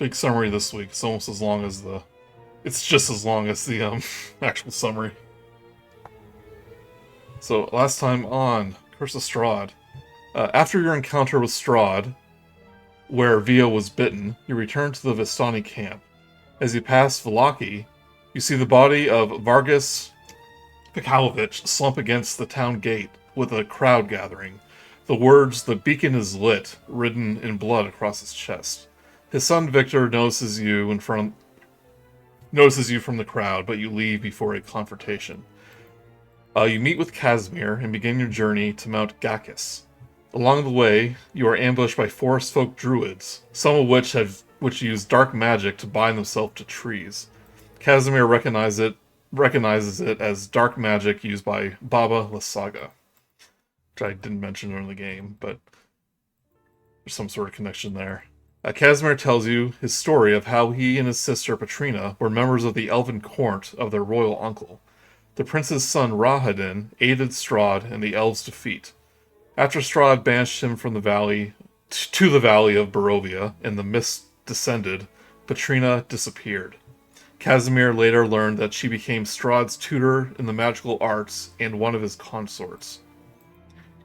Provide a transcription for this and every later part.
big summary this week. It's almost as long as the... It's just as long as the actual summary. So, last time on Curse of Strahd. After your encounter with Strahd, where Vio was bitten, you return to the Vistani camp. As you pass Velaki, you see the body of Vargas Pikalovich slump against the town gate with a crowd gathering. The words, "The beacon is lit," written in blood across his chest. His son Victor notices you from the crowd, but you leave before a confrontation. You meet with Casimir and begin your journey to Mount Gakis. Along the way, you are ambushed by forest folk druids, some of which use dark magic to bind themselves to trees. Casimir recognizes it as dark magic used by Baba Lysaga, which I didn't mention in the game, but there's some sort of connection there. Casimir tells you his story of how he and his sister Petrina were members of the elven court of their royal uncle. The prince's son Rahadin aided Strahd in the elves' defeat. After Strahd banished him from the valley to the valley of Barovia and the mist descended, Petrina disappeared. Casimir later learned that she became Strahd's tutor in the magical arts and one of his consorts.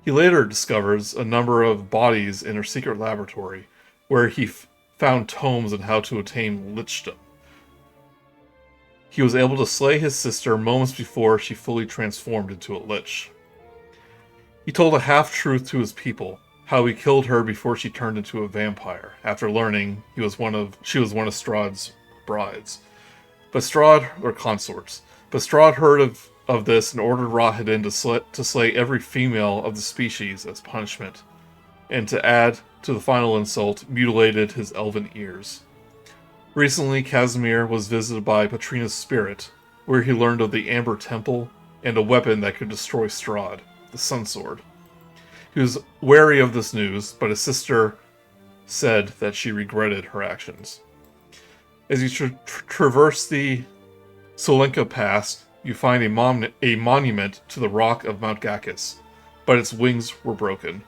He later discovers a number of bodies in her secret laboratory, where he found tomes on how to attain lichdom. He was able to slay his sister moments before she fully transformed into a lich. He told a half-truth to his people, how he killed her before she turned into a vampire, after learning she was one of Strahd's brides. Consorts. But Strahd heard of this and ordered Rahadin to slay every female of the species as punishment, and to add to the final insult, mutilated his elven ears. Recently, Casimir was visited by Petrina's spirit, where he learned of the Amber Temple and a weapon that could destroy Strahd, the Sun Sword. He was wary of this news, but his sister said that she regretted her actions. As you traverse the Solenka Pass, you find a monument to the rock of Mount Gakis, but its wings were broken.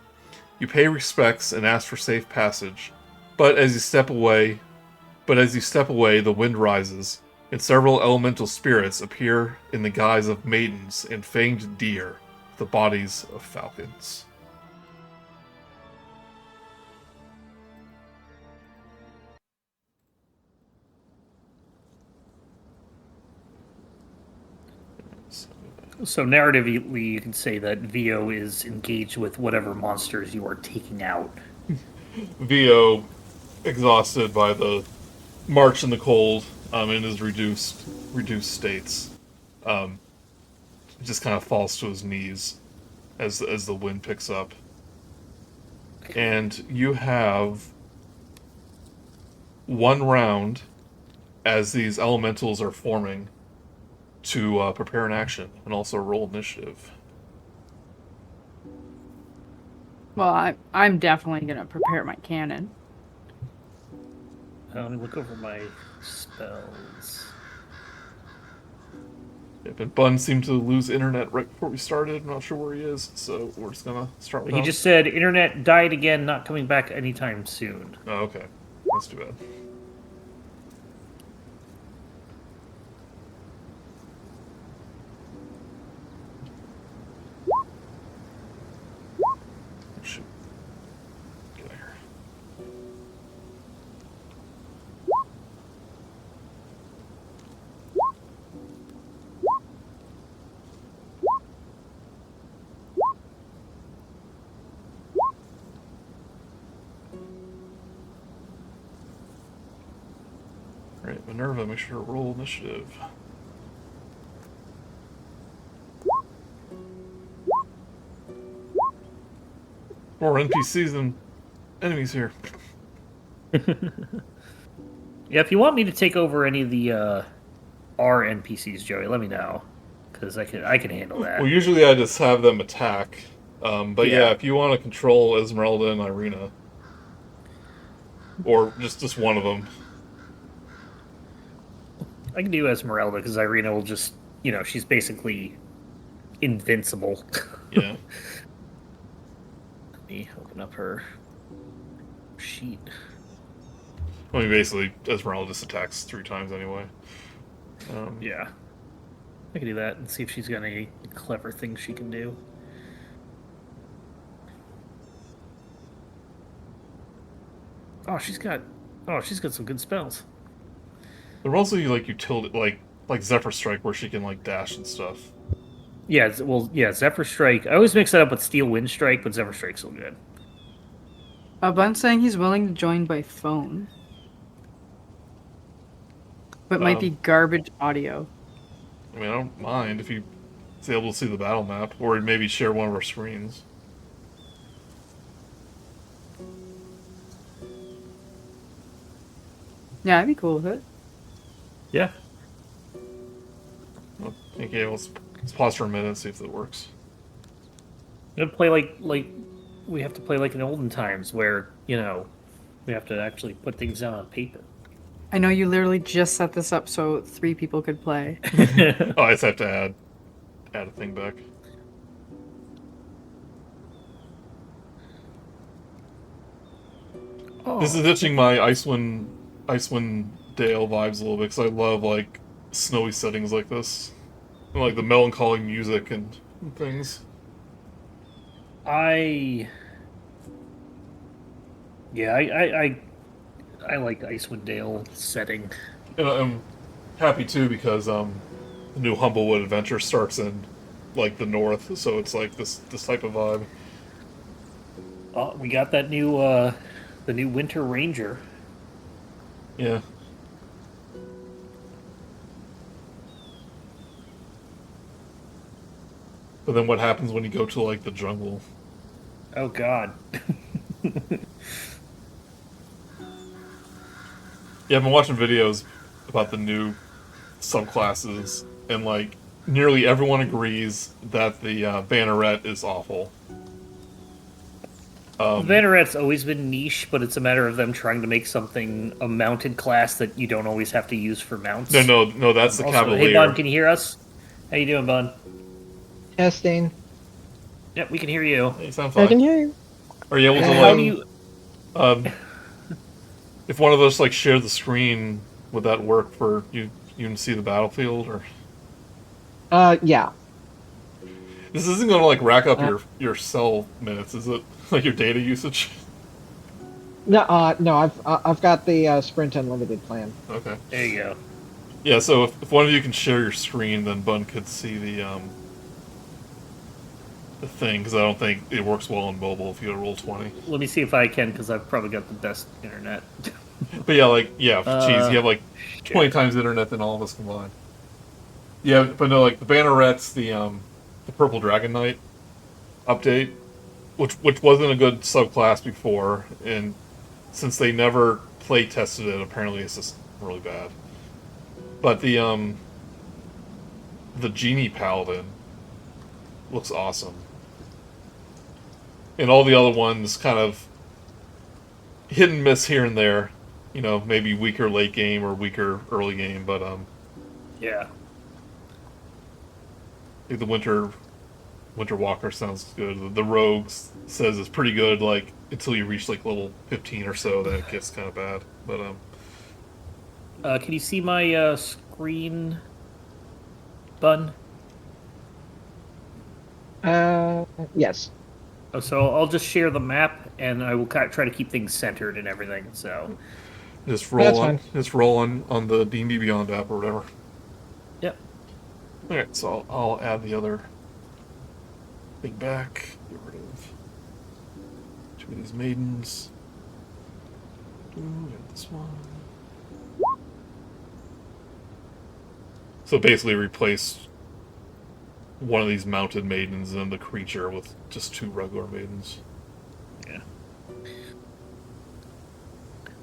You pay respects and ask for safe passage, but as you step away, the wind rises, and several elemental spirits appear in the guise of maidens and fanged deer, the bodies of falcons. So narratively, you can say that Vio is engaged with whatever monsters you are taking out. Vio, exhausted by the march in the cold, in his reduced states, just kind of falls to his knees as the wind picks up. And you have one round as these elementals are forming to prepare an action and also roll initiative. Well, I'm definitely going to prepare my cannon. Let me look over my spells. Yeah, but Bun seemed to lose internet right before we started. I'm not sure where he is, so we're just going to start with He just said, internet died again, not coming back anytime soon. Oh, okay. That's too bad. Shoot. Get out of here. Alright, Minerva, make sure to roll initiative. More NPCs than enemies here. Yeah, if you want me to take over any of the R NPCs, Joey, let me know, because I can handle that. Well, usually I just have them attack, but yeah, if you want to control Esmeralda and Irina, or just one of them. I can do Esmeralda because Irina will just, she's basically invincible. Yeah. Let me open up her sheet. I mean, basically, Esmeralda just attacks 3 times anyway. Yeah. I can do that and see if she's got any clever things she can do. Oh, she's got some good spells. There are also like utility, like Zephyr Strike, where she can like dash and stuff. Yeah, Zephyr Strike. I always mix that up with Steel Wind Strike, but Zephyr Strike's still good. Bun's saying he's willing to join by phone, but might be garbage audio. I mean, I don't mind if he's able to see the battle map, or maybe share one of our screens. Yeah, I'd be cool with it. Yeah. Okay, let's pause for a minute and see if it works. We have to play like we have to play like in olden times where, we have to actually put things down on paper. I know you literally just set this up so 3 people could play. Oh, I just have to add a thing back. Oh. This is ditching my Icewind Dale vibes a little bit, because I love like snowy settings like this, and like the melancholy music and things. I like Icewind Dale setting. And I'm happy too, because the new Humblewood adventure starts in like the north, so it's like this type of vibe. Oh, we got that new the new Winter Ranger. Yeah. But then what happens when you go to like the jungle? Oh God. Yeah, I've been watching videos about the new subclasses, and like nearly everyone agrees that the Banneret is awful. Banneret's always been niche, but it's a matter of them trying to make something a mounted class that you don't always have to use for mounts. No, that's the Also, Cavalier. hey, Bun, can you hear us? How you doing, Bun? Testing. Yep, we can hear you. You sound fine. I can hear you. Are you able to How like, do you? if one of us like shared the screen, would that work for you? You can see the battlefield, or Yeah. this isn't going to like rack up your cell minutes, is it? Like your data usage? No, I've got the Sprint Unlimited plan. Okay. There you go. Yeah, so if one of you can share your screen, then Bun could see the thing, because I don't think it works well on mobile if you go to Roll20. Let me see if I can, because I've probably got the best internet. But yeah, geez, you have like 20 times the internet than all of us combined. Yeah, but no, like the Banneret's the Purple Dragon Knight update, which wasn't a good subclass before, and since they never play tested it, apparently it's just really bad. But the Genie Paladin looks awesome. And all the other ones kind of hit and miss here and there. Maybe weaker late game or weaker early game, but Yeah. I think the Winter Walker sounds good. The Rogues says it's pretty good, like until you reach like level 15 or so, then it gets kind of bad. But Can you see my screen, Bun? Yes. Oh, so I'll just share the map, and I will try to keep things centered and everything. So. just That's roll on the D&D Beyond app or whatever. Yep. Alright, so I'll add the other thing back. Get rid of 2 of these maidens. Get this one. So basically replace one of these mounted maidens and the creature with just 2 regular maidens. Yeah.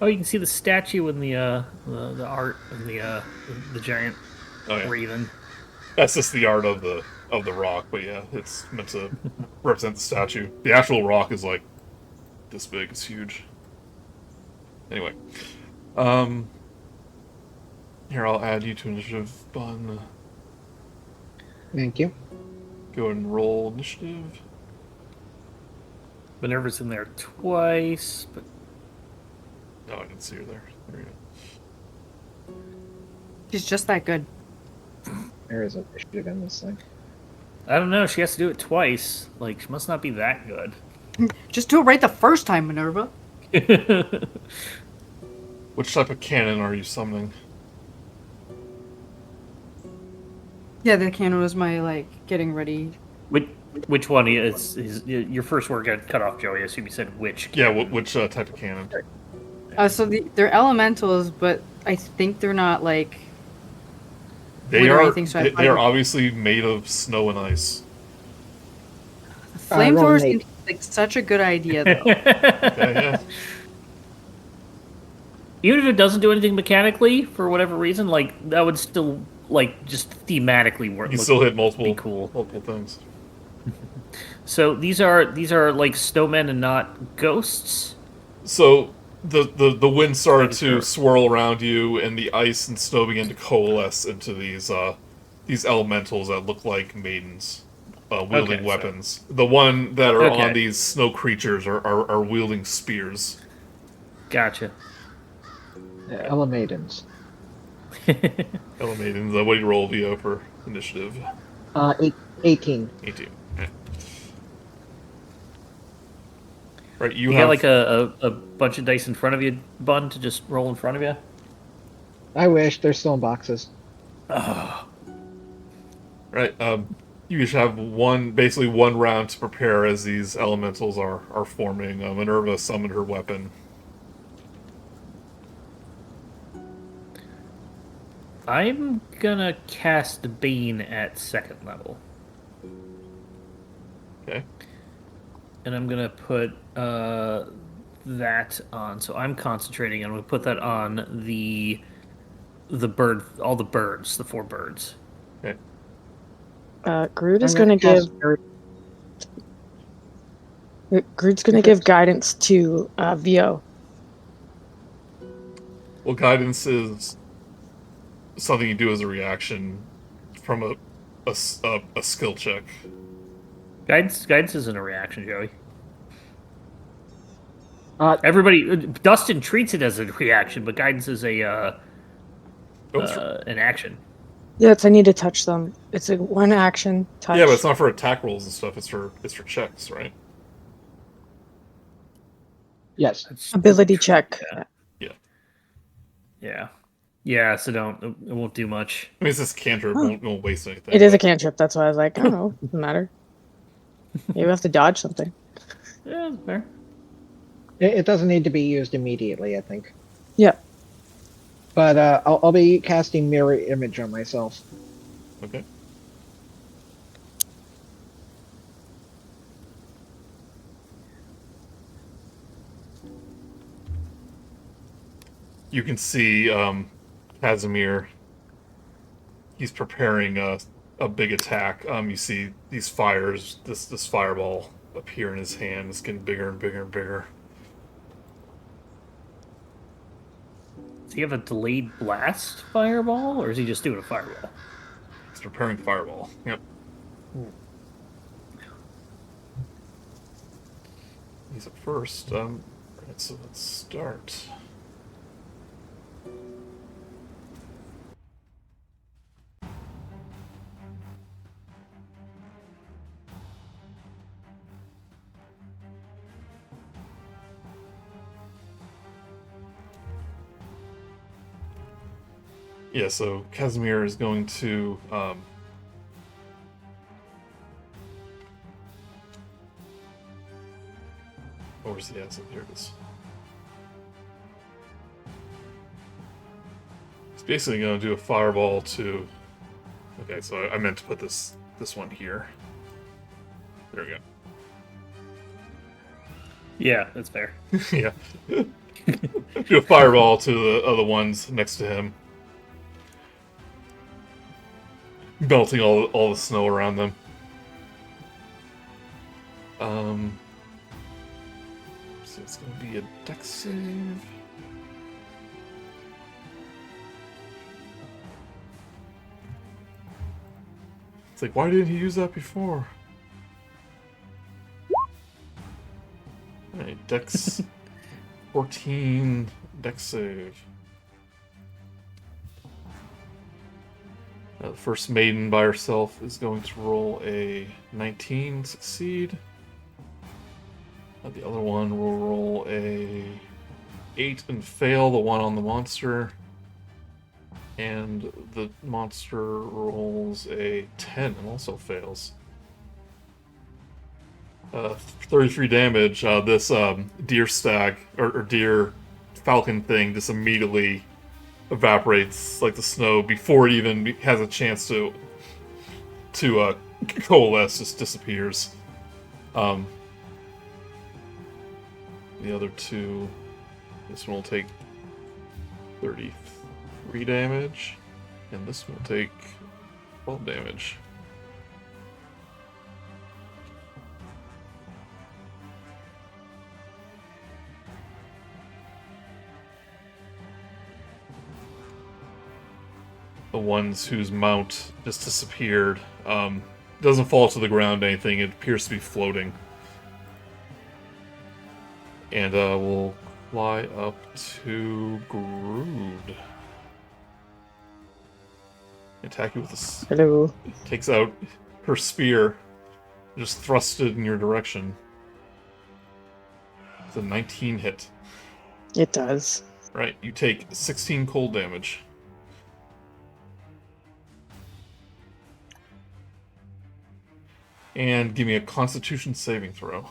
Oh, you can see the statue in the art of the giant raven. That's just the art of the rock, but yeah, it's meant to represent the statue. The actual rock is like this big; it's huge. Anyway, here I'll add you to initiative, Bun. Thank you. Go ahead and roll initiative. Minerva's in there twice, but Oh, I didn't see her there. There you go. She's just that good. There is an initiative in this thing. I don't know. She has to do it twice. Like, she must not be that good. Just do it right the first time, Minerva. Which type of cannon are you summoning? Yeah, the cannon was my, like, getting ready. Which one is your first word got cut off, Joey? I assume you said which. Yeah, which type of cannon? So they're elementals, but I think they're not, like... They wood or are. anything, so I They are probably- obviously made of snow and ice. Flamethrower roll an seems like such a good idea, though. Yeah. Even if it doesn't do anything mechanically, for whatever reason, like, that would still, like, just thematically work. You still hit multiple cool. multiple things. So these are like snowmen and not ghosts? So the wind started Pretty to sure. swirl around you, and the ice and snow began to coalesce into these elementals that look like maidens wielding Okay, so- weapons. The one that are Okay. on these snow creatures are wielding spears. Gotcha. Elematons. Hello, maidens. What do you roll VO for initiative? 18. 18. Okay. Right, you You have got like a bunch of dice in front of you, Bun, to just roll in front of you? I wish. They're still in boxes. right. You each have basically one round to prepare as these elementals are forming. Minerva summoned her weapon. I'm gonna cast Bane at 2nd level. Okay. And I'm gonna put that on. So I'm concentrating. I'm gonna put that on the bird, all the birds, the 4 birds. Okay. Grude is I'm going to cast give Mirror- Grude's going to give guidance to VO. Well, guidance is something you do as a reaction from a skill check. Guidance isn't a reaction, Joey. Uh, Dustin treats it as a reaction, but guidance is an action. Yeah, I need to touch them. It's a one action touch. Yeah, but it's not for attack rolls and stuff. It's for checks, right? yes. Ability check. Yeah. So it won't do much. I mean, it's this cantrip. Won't waste anything. It is a but- cantrip. That's why I was like, I don't know. Doesn't matter. Maybe we have to dodge something. Yeah, that's fair. It doesn't need to be used immediately, I think. Yeah. But I'll be casting Mirror Image on myself. Okay. You can see Casimir. He's preparing a big attack. You see these fires, this fireball appear in his hand. It's getting bigger and bigger and bigger. Does he have a delayed blast fireball, or is he just doing a fireball? He's preparing fireball. Yep. He's up first. Right, so let's start. Yeah, so Casimir is going to where's the asset? Here it is. He's basically going to do a fireball to. Okay, so I meant to put this one here. There we go. Yeah, that's fair. Yeah. Do a fireball to the other ones next to him. Melting all the snow around them. So it's gonna be a dex save. It's like, why didn't he use that before? Alright, dex 14 dex save. The first maiden by herself is going to roll a 19, succeed. The other one will roll a 8 and fail, the one on the monster. And the monster rolls a 10 and also fails. 33 damage. This deer stag, or deer falcon thing just immediately evaporates like the snow before it even has a chance to coalesce, just disappears. The other two, this one will take 33 damage, and this one will take 12 damage. The ones whose mount just disappeared doesn't fall to the ground or anything. It appears to be floating. And we'll fly up to Grude. Attack you with a... Hello. Takes out her spear. Just thrusts it in your direction. It's a 19 hit. It does. Right, you take 16 cold damage. And give me a Constitution saving throw.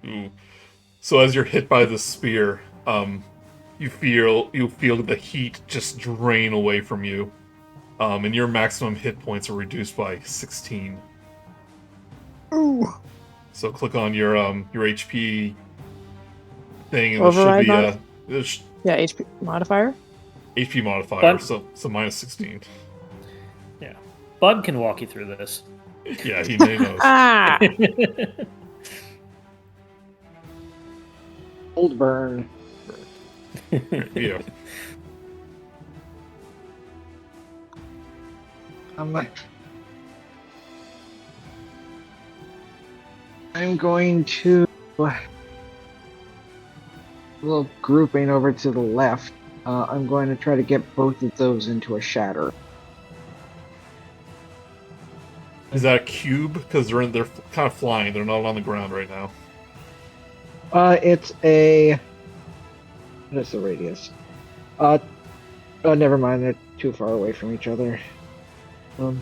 Ooh. So as you're hit by the spear, you feel the heat just drain away from you, and your maximum hit points are reduced by 16. Ooh. So click on your HP thing, and Override there should be Yeah, HP modifier. HP modifier. But- So minus 16. Yeah. Bud can walk you through this. Yeah, he knows. Ah! Old burn. Yeah. I'm going to a little grouping over to the left. I'm going to try to get both of those into a shatter. Is that a cube? Because they're kind of flying. They're not on the ground right now. It's a... What is the radius? Oh, never mind. They're too far away from each other.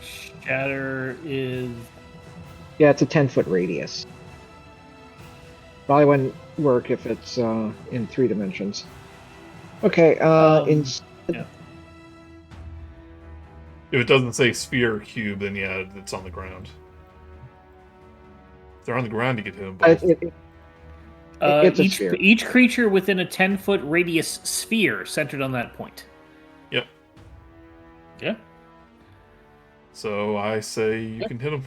Shatter is... Yeah, it's a 10-foot radius. Probably wouldn't work if it's in 3 dimensions. Okay, yeah. If it doesn't say sphere or cube, then yeah, it's on the ground. If they're on the ground, you get hit them both. It's a sphere. Each creature within a 10-foot radius sphere centered on that point. Yep. Yeah. So I say you can hit them.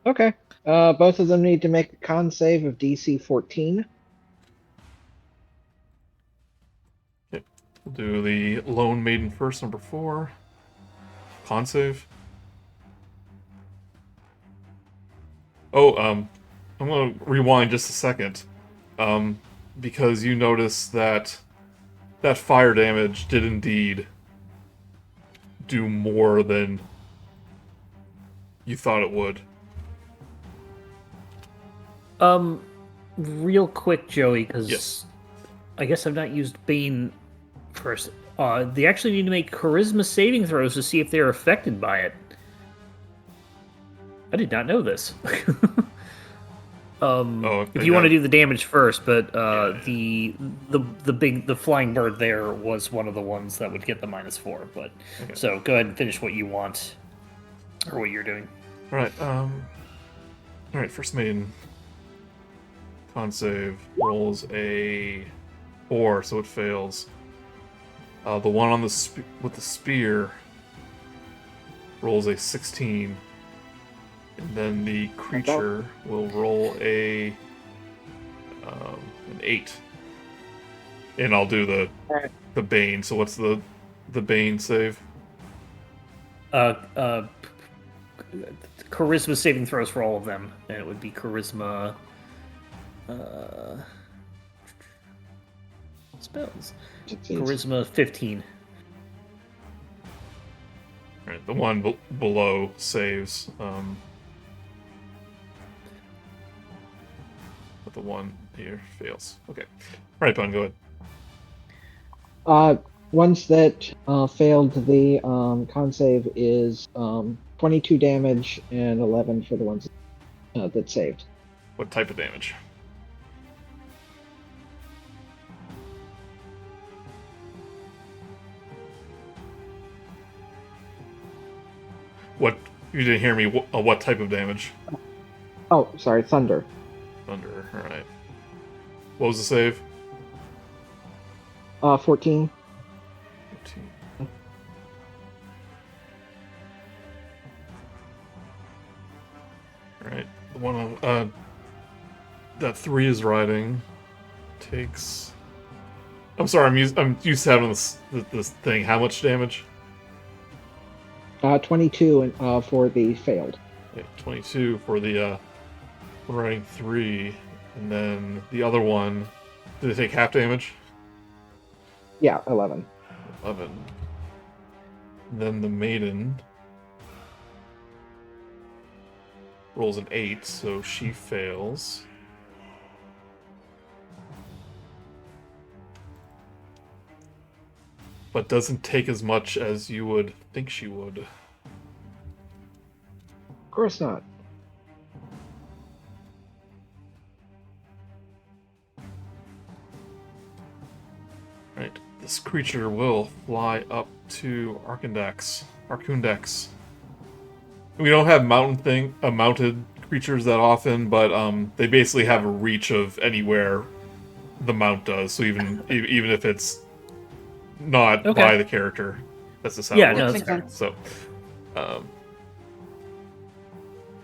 Okay. Both of them need to make a con save of DC 14. We'll do the Lone Maiden first, number 4. Con save. Oh, I'm gonna rewind just a second. Because you notice that fire damage did indeed do more than you thought it would. Real quick, Joey, because Yes. I guess I've not used Bane first. They actually need to make charisma saving throws to see if they're affected by it. I did not know this. If you want to do the damage first, but the flying bird there was one of the ones that would get the -4. But Okay. so go ahead and finish what you want or what you're doing. All right, first maiden. Con save rolls a 4, so it fails. The one on with the spear rolls a 16, and then the creature will roll an 8. And I'll do the Bane. So what's the Bane save? Charisma saving throws for all of them, and it would be charisma. Spells. Succeeds. Charisma 15. Right, the one below saves. But the one here fails. Okay. Right, Bun, go ahead. Ones that failed the con save is 22 damage and 11 for the ones that saved. What type of damage? What? You didn't hear me. What type of damage? Oh, sorry, thunder. Thunder. All right. What was the save? 14. 14. All right. The one on that 3 is riding takes. I'm sorry. I'm used to having this thing. How much damage? 22 for the failed. Okay, 22 for the one riding 3, and then the other one. Did it take half damage? Yeah, 11. 11. And then the maiden rolls an 8, so she fails. But doesn't take as much as you would think she would. Of course not. Right. This creature will fly up to Arkundax. We don't have mounted creatures that often, but they basically have a reach of anywhere the mount does. So even if it's not by the character, that's just how it no, works. that's fair. So,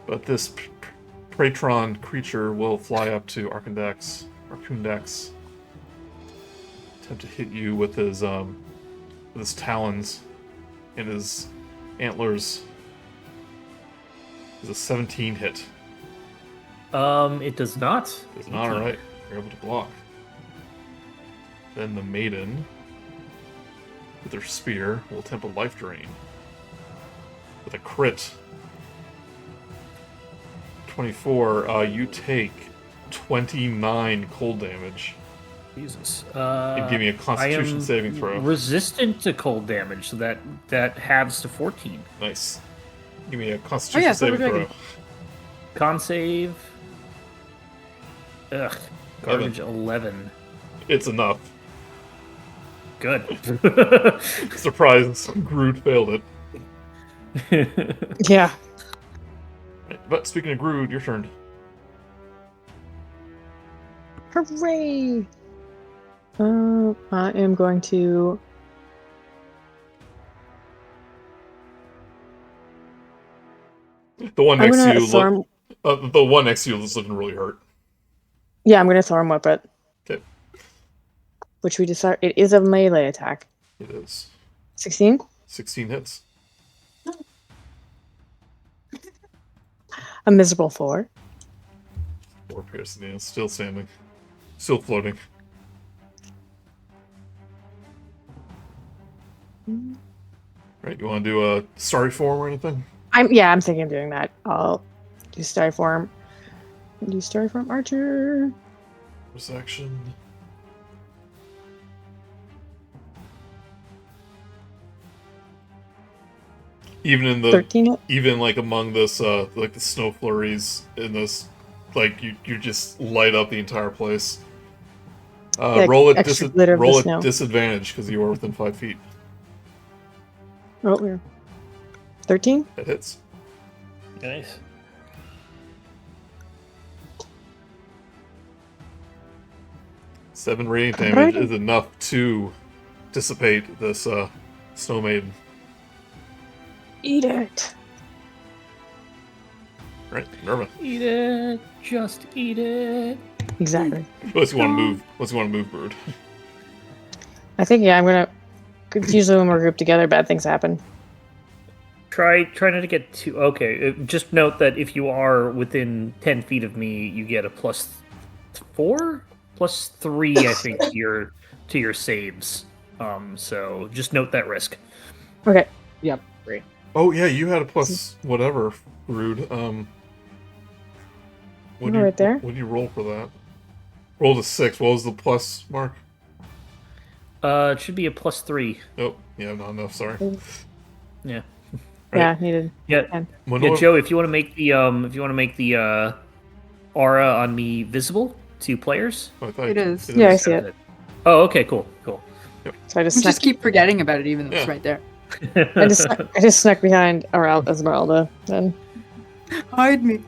but this Pratron creature will fly up to Arkundax, attempt to hit you with his talons and his antlers. Is a 17 hit. It does not. It's not alright. You're able to block. Then the maiden, with her spear, will attempt a life drain. With a crit. 24, you take 29 cold damage. Jesus. And give me a Constitution saving throw. Resistant to cold damage, so that halves to 14. Nice. Give me a Constitution saving throw. Con save. Ugh. Garbage 11. It's enough. Good. Surprise, Grude failed it. Yeah. But speaking of Grude, your turn. Hooray! I am going to. The one next to you Thorn... the one next to you is looking really hurt. Yeah, I'm going to Thorn Whip it. Okay. Which we decide it is a melee attack. It is. 16? 16 hits. A miserable 4. 4 piercing, yeah, still standing. Still floating. Right, you want to do a starry form or anything? I'm thinking of doing that. I'll do Starry Form. Do Starry Form Archer. First action. Even in the 13. Even like among this like the snow flurries in this, like you just light up the entire place. Roll at disadvantage because you are within 5 feet. Oh, we're 13. That hits. Nice. Seven radiant damage is enough to dissipate this snow maiden. Eat it. Right, Minerva. Eat it. Just eat it. Exactly. Unless you want to move. Unless you want to move, Grude. I think I'm gonna. Cause usually when we're grouped together, bad things happen. Try not to get too. Okay, just note that if you are within 10 feet of me, you get a +4, +3, I think, to your saves. So just note that risk. Okay. Yep. Great. Oh yeah, you had a plus whatever, Rude. Right there. What did you roll for that? Rolled a 6. What was the plus mark? It should be a +3. Oh, yeah, not enough. Sorry. Yeah. Right. Yeah, needed. Yeah. And Yeah, Joe, if you want to make the aura on me visible to players. Oh, I thought It is. Yeah, I see it. Oh, okay, cool. So I just I snuck, just keep forgetting about it, even though it's Yeah. right there. I just snuck behind Esmeralda. Then. Hide me.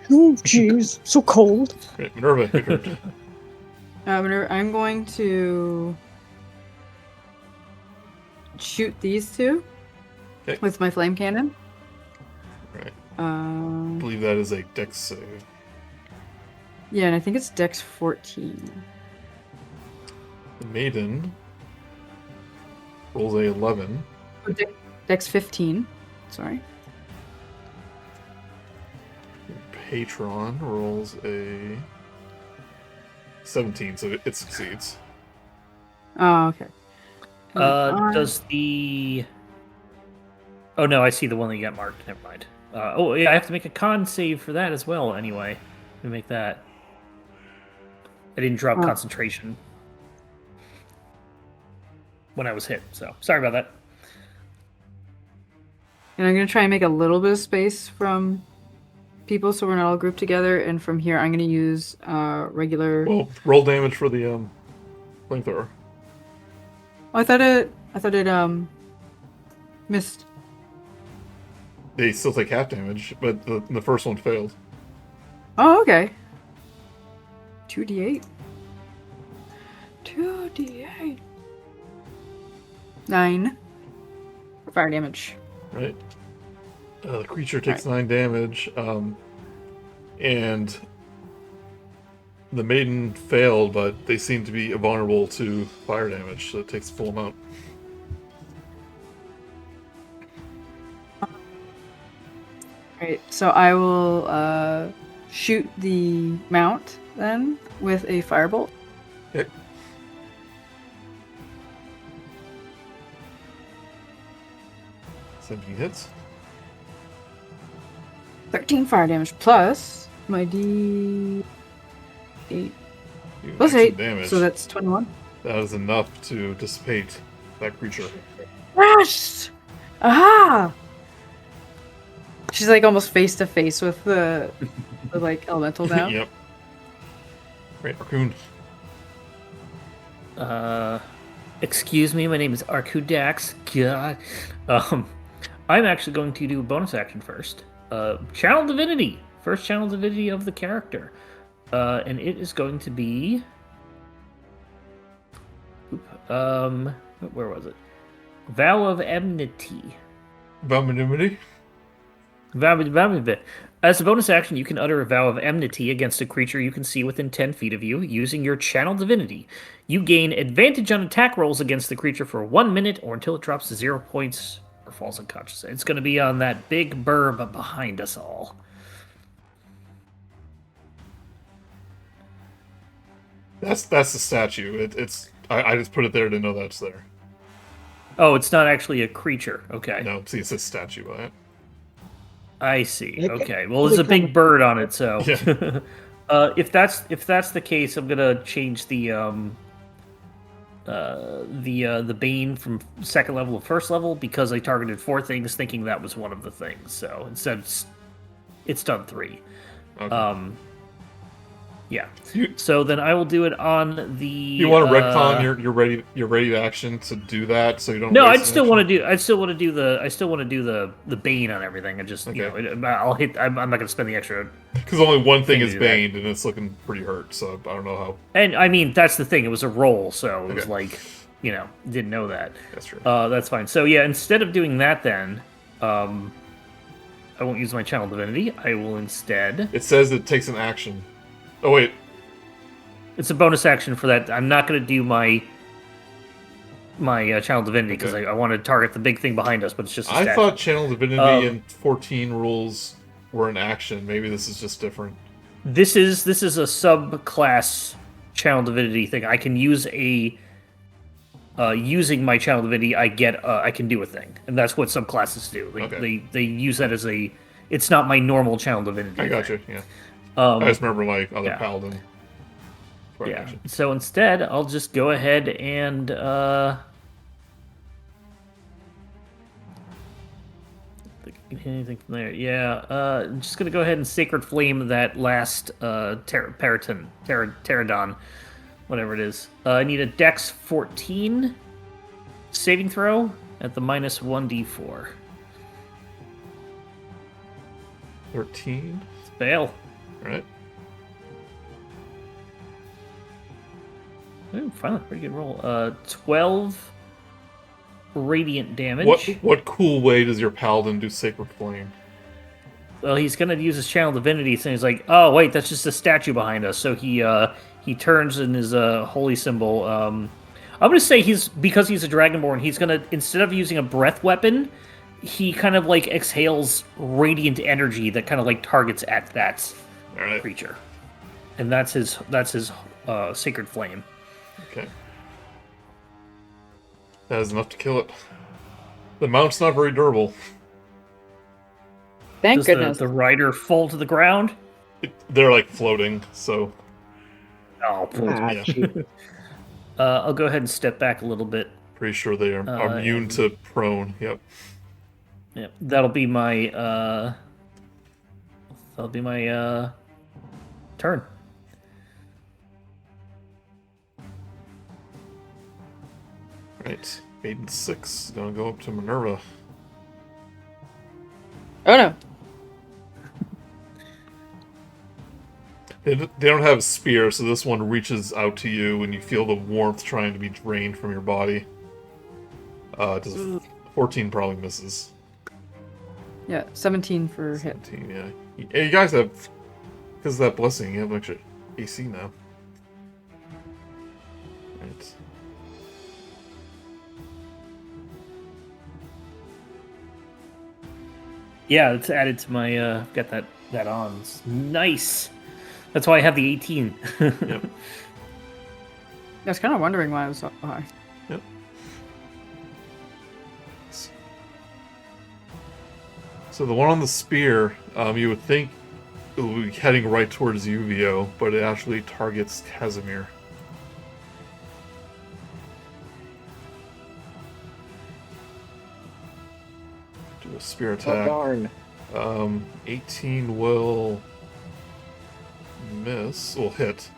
Oh, jeez, so cold. Right, Minerva, your turn. I'm going to shoot these two Okay. with my flame cannon. Right. I believe that is a dex save. Yeah, and I think it's Dex 14. The maiden rolls a 11. Dex 15. Sorry. Patron rolls a 17, so it succeeds. Oh, okay. Does the... Oh, no, I see the one that you got marked. Never mind. Oh, yeah, I have to make a con save for that as well, anyway. Let me make that. I didn't drop concentration when I was hit, so sorry about that. And I'm going to try and make a little bit of space from people so we're not all grouped together. And from here, I'm going to use regular... Well, roll damage for the flamethrower. Oh, I thought it missed. They still take half damage, but the first one failed. Oh, okay. 2d8. 2d8. 9 for fire damage. Right. The creature takes 9 damage, and the maiden failed, but they seem to be vulnerable to fire damage, so it takes the full amount. Right, so I will shoot the mount then with a firebolt. Okay. Seventeen hits. 13 fire damage plus my D8 You plus extra 8, damage. so that's 21. That is enough to dissipate that creature. Rushed! Aha! She's like almost face to face with the like elemental now. Yep. Right, Arkundax. Excuse me, my name is Arkundax. God. I'm actually going to do a bonus action first. Channel Divinity. First Channel Divinity of the character. And it is going to be... where was it? Vow of Enmity. Vominimity? As a bonus action, you can utter a vow of enmity against a creature you can see within 10 feet of you using your Channel Divinity. You gain advantage on attack rolls against the creature for 1 minute or until it drops to 0 points or falls unconscious. It's going to be on that big burb behind us all. That's the statue. I just put it there to know that's there. Oh, it's not actually a creature. Okay. No, see, it says statue by it. I see. It Okay. Well, there's a big bird on it, so Yeah. if that's the case, I'm gonna change the bane from second level to first level because I targeted 4 things, thinking that was one of the things. So instead, it's done 3. Okay. Yeah. You- So then I will do it on the. You want to retcon your ready to action to do that, so you don't. No, waste I still an want to do the bane on everything. I just I'll hit. I'm not going to spend the extra. because only one thing Thing is to do that. baned, and it's looking pretty hurt. So I don't know how. And I mean that's the thing. It was a roll, so it was Okay. like didn't know that. That's true. That's fine. So yeah, instead of doing that, then I won't use my Channel Divinity. I will instead. It says it takes an action. Oh wait, It's a bonus action for that. I'm not going to do my Channel Divinity because Okay. I want to target the big thing behind us, but it's just a I stat. thought Channel Divinity and 14 rules were an action. Maybe this is just different. This is a subclass Channel Divinity thing. I can use a using my channel divinity, I can do a thing, and that's what subclasses do. They use that as a. It's not my normal channel divinity. I got you. Yeah. Um, I just remember my other yeah. paladin. Right, Yeah. gotcha. So instead, I'll just go ahead and anything from there. Yeah. I'm just gonna go ahead and Sacred Flame that last Pterodon, whatever it is. I need a Dex 14 saving throw at the minus 1d4. 13. Fail. All right. Ooh, finally, pretty good roll. 12 radiant damage. What cool way does your paladin do Sacred Flame? Well, he's gonna use his channel divinity, so he's like, "Oh, wait, that's just a statue behind us." So he turns in his holy symbol. I'm gonna say because he's a Dragonborn, he's gonna, instead of using a breath weapon, he kind of like exhales radiant energy that kind of like targets at that All right. creature, and that's his Sacred Flame. Okay. That is enough to kill it. The mount's not very durable. Thank Does goodness. the rider fall to the ground? They're like floating, so Oh, Ah, Yeah. cheap. I'll go ahead and step back a little bit. pretty sure they are immune to prone. Yep. Yeah, that'll be my turn. Right. Maiden 6 is gonna go up to Minerva. Oh no. They don't have a spear, so this one reaches out to you, and you feel the warmth trying to be drained from your body. Does 14 probably misses. Yeah, 17 for hit. 17, yeah. Hey, you guys have, because of that blessing, you have extra AC now. Right. Yeah, it's added to my got that on. It's nice. That's why I have the 18. Yep. I was kind of wondering why it was so high. Yep. So the one on the spear, you would think it would be heading right towards UVO, but it actually targets Casimir. Do a spear Oh, attack. darn. 18 will miss, will hit,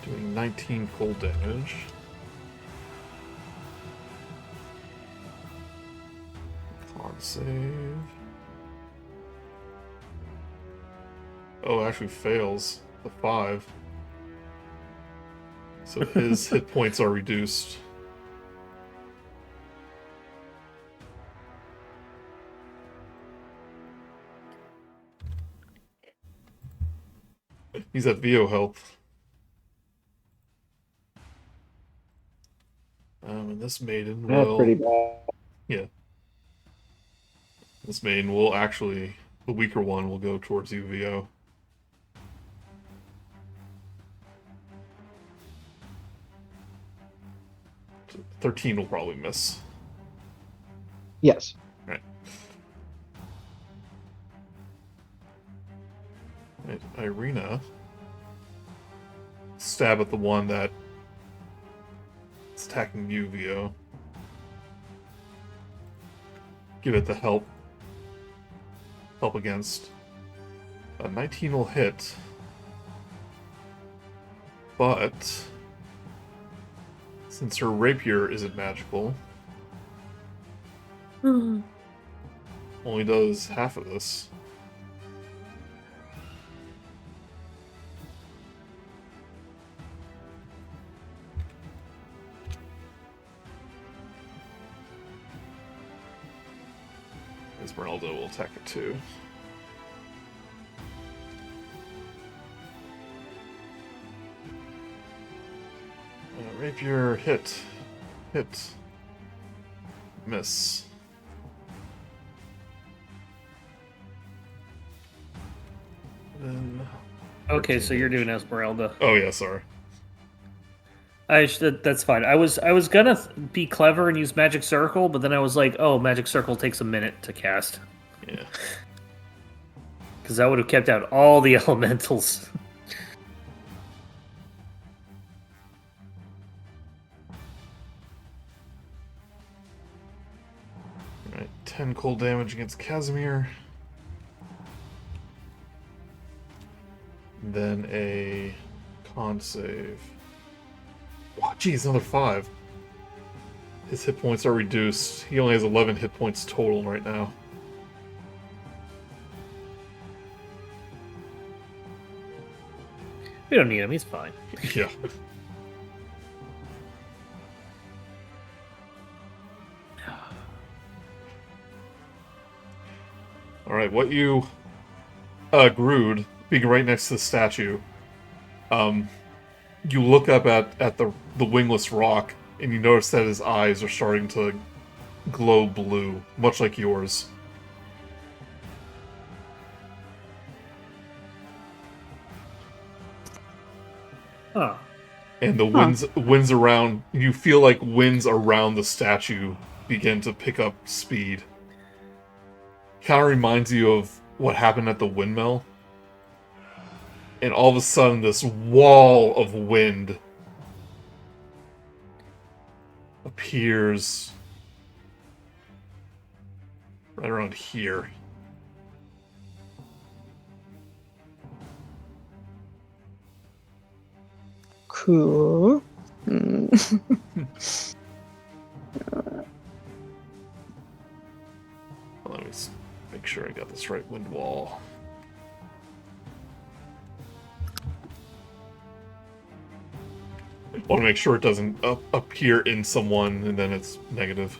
doing 19 cold damage. Con save. Oh, actually fails the 5. So his hit points are reduced. He's at VO health. And this maiden That's will... pretty bad. Yeah. This maiden will actually... The weaker one will go towards UVO. So 13 will probably miss. Yes. Right. Right, Irina. Stab at the one that is attacking UVO. Give it the help against. 19 will hit. But since her rapier isn't magical, only does half of this. Esmeralda will attack it too. Rapier hit, miss. Then Okay, so you're doing Esmeralda. oh yeah, sorry. That's fine. I was gonna be clever and use Magic Circle, but then I was like, oh, Magic Circle takes a minute to cast. Yeah. Because that would have kept out all the elementals. Alright, 10 cold damage against Casimir. Then a con save. Wow, geez, another 5. His hit points are reduced. He only has 11 hit points total right now. We don't need him. He's fine. Yeah. Alright, what you... Grude, being right next to the statue, you look up at the wingless rock, and you notice that his eyes are starting to glow blue, much like yours. Huh. And the winds around, you feel like winds around the statue begin to pick up speed. Kind of reminds you of what happened at the windmill. And all of a sudden, this wall of wind appears right around here. Cool. Let me make sure I got this right. Wind wall. I want to make sure it doesn't appear in someone and then it's negative.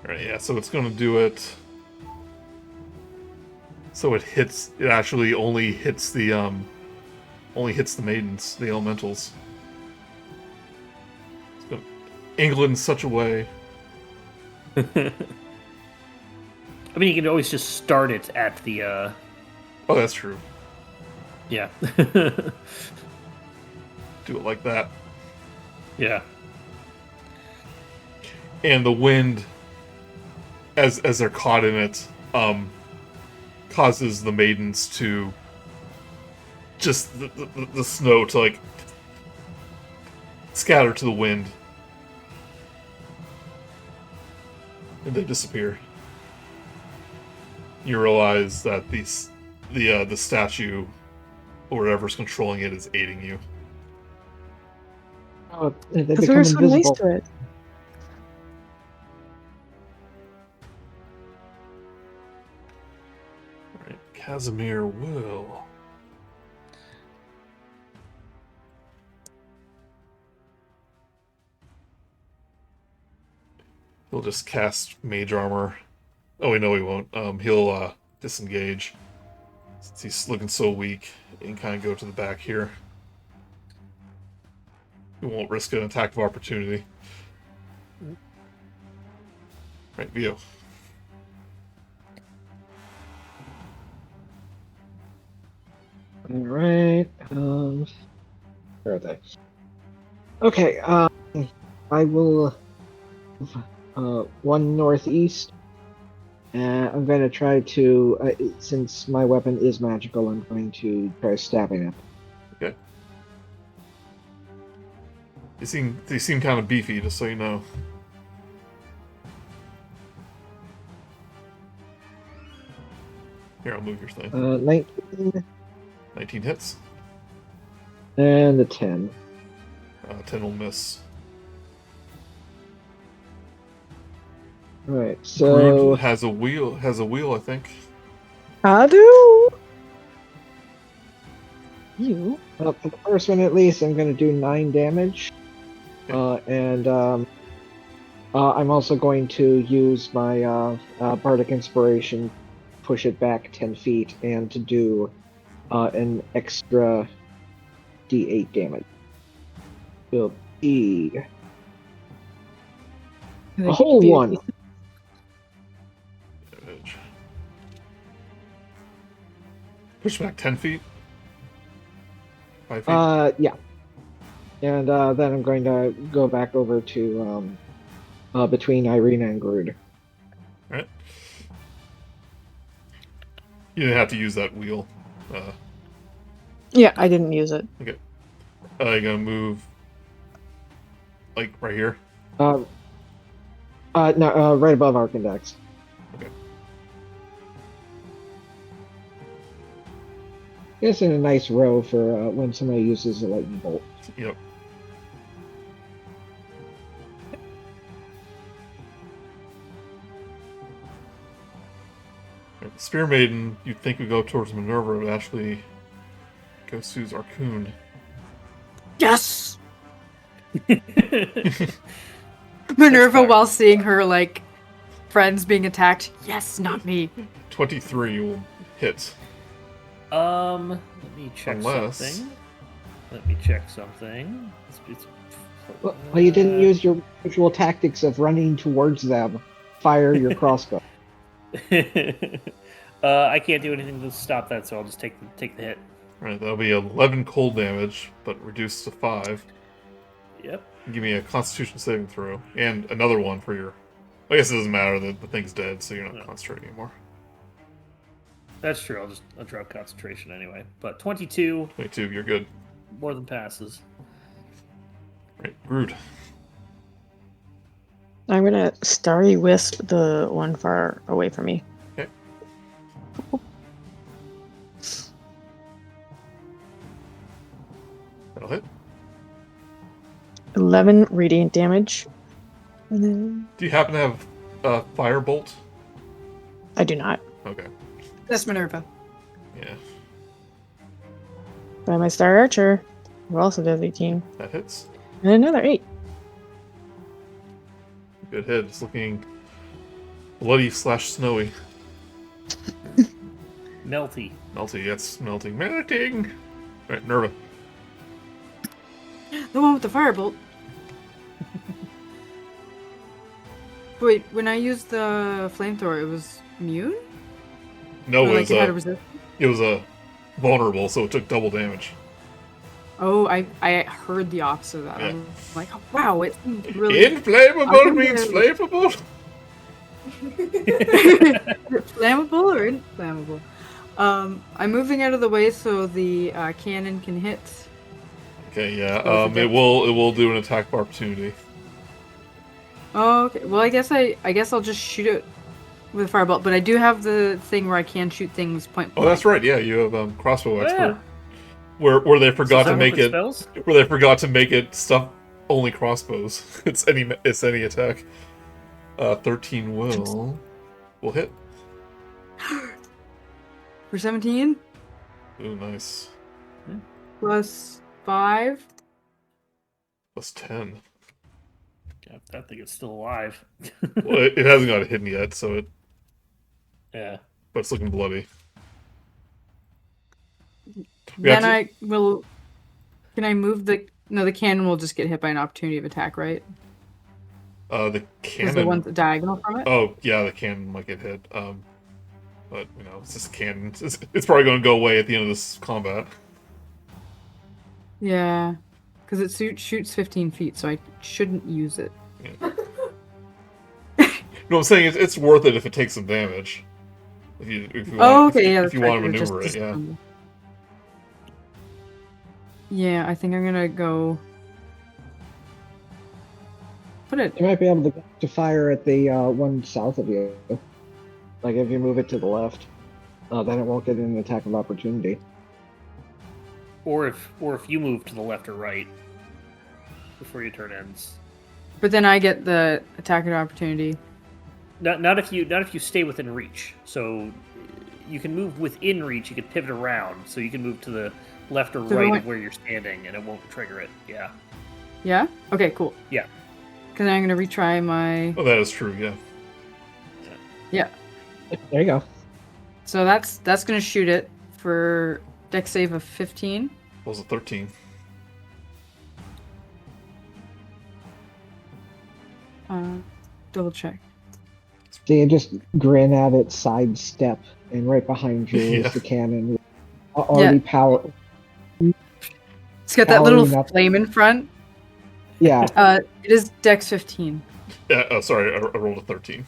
Alright, yeah, so it's gonna do it. So it actually only hits the maidens, the elementals. It's gonna angle it in such a way. I mean, you can always just start it at the, Oh, that's true. Yeah. Do it like that. Yeah. And the wind, as they're caught in it, causes the maidens to just the snow to like scatter to the wind, and they disappear. You realize that the statue or whatever's controlling it is aiding you. Oh, they Because become we were so nice invisible. to it. Alright, Casimir will. He'll just cast Mage Armor. Oh, wait, no, he won't. He'll disengage, since he's looking so weak, and kind of go to the back here. He won't risk an attack of opportunity. Right, Vio. Alright, where are they? Okay, I will one northeast. I'm going to try to, since my weapon is magical, I'm going to try stabbing it. Okay. They seem kind of beefy, just so you know. Here, I'll move your thing. 19 19 hits. and a 10. 10 will miss. Right, so Grude has a wheel, I think. I do. You. for the first one at least, I'm going to do 9 damage. Okay. I'm also going to use my Bardic Inspiration, push it back 10 feet, and to do an extra d8 damage. Will be a whole 1. push back 10 feet? 5 feet? Yeah. And then I'm going to go back over to between Irina and Grude. Alright. You didn't have to use that wheel. Yeah, I didn't use it. Okay. You're gonna move, like, right here? No, right above Arkundax. Okay. It's in a nice row for when somebody uses a lightning bolt. Yep. The Spear Maiden, you'd think would go towards Minerva, but actually goes to Arkund. Yes! Minerva, while seeing her, like, friends being attacked. Yes, not me. 23 will hit. Let me check Unless- something. Let me check something. Well, you didn't use your usual tactics of running towards them. Fire your crossbow. I can't do anything to stop that, so I'll just take the hit. Alright, that'll be 11 cold damage, but reduced to 5. Yep. Give me a Constitution saving throw, and another one for your... I guess it doesn't matter, the thing's dead, so you're not No. concentrating anymore. That's true. I'll drop concentration anyway. But 22 22, you're good. more than passes. Right, Grude. I'm gonna Starry Wisp the one far away from me. Okay. That'll hit. 11 radiant damage. And then Do you happen to have Firebolt? I do not. Okay. That's Minerva. Yeah, By my Star Archer, who also does 18. that hits. And another 8. Good hit. It's looking bloody/snowy. Melty. Melty, that's melting. Melting! Right, Nerva. The one with the firebolt. Wait, when I used the flamethrower, it was immune? No, Or, it like was it had a resist? it was vulnerable, so it took double damage. Oh, I heard the opposite of that. Yeah. I'm like, oh, wow, it's really Inflammable means flammable. flammable or inflammable. I'm moving out of the way so the cannon can hit. Okay, yeah. Go for It will do an attack of opportunity. Oh, okay. Well, I guess I'll just shoot it with a firebolt, but I do have the thing where I can shoot things point Oh, blank. that's right. Yeah, you have crossbow Oh, expert. yeah. Where they forgot So to make open it. spells? Where they forgot to make it stuff only crossbows. It's any attack. 13 will hit. For 17 Ooh, nice. plus 5. Plus 10. God, that thing is still alive. Well, it hasn't got a hit yet, so Yeah. but it's looking bloody. We Then have I will. Can I move the? No, the cannon will just get hit by an opportunity of attack, right? The Is cannon. the one diagonal from it? Oh, yeah, the cannon might get hit. But it's just a cannon. It's probably going to go away at the end of this combat. Yeah, because it shoots 15 feet, so I shouldn't use it. No, I'm saying it's worth it if it takes some damage. If you want, Oh, okay, yeah. if you that's want to right, it was maneuver just it, yeah. Yeah, I think I'm gonna go. Put it. You might be able to fire at the one south of you. Like if you move it to the left, then it won't get an attack of opportunity. Or if you move to the left or right before your turn ends. But then I get the attack of opportunity. Not if you stay within reach. So you can move within reach. You can pivot around, so you can move to the left or So right going- of where you're standing, and it won't trigger it. Yeah. Yeah. Okay. Cool. Yeah. Because I'm gonna retry my. Oh, that is true, yeah. Yeah. There you go. So that's gonna shoot it for dex save of 15. What was it, 13? Double check. So you just grin at it, sidestep, and right behind you Yeah. is the cannon. already power. It's got that little Powering up. flame in front. Yeah. It is Dex 15. Yeah, oh, sorry, I rolled a 13.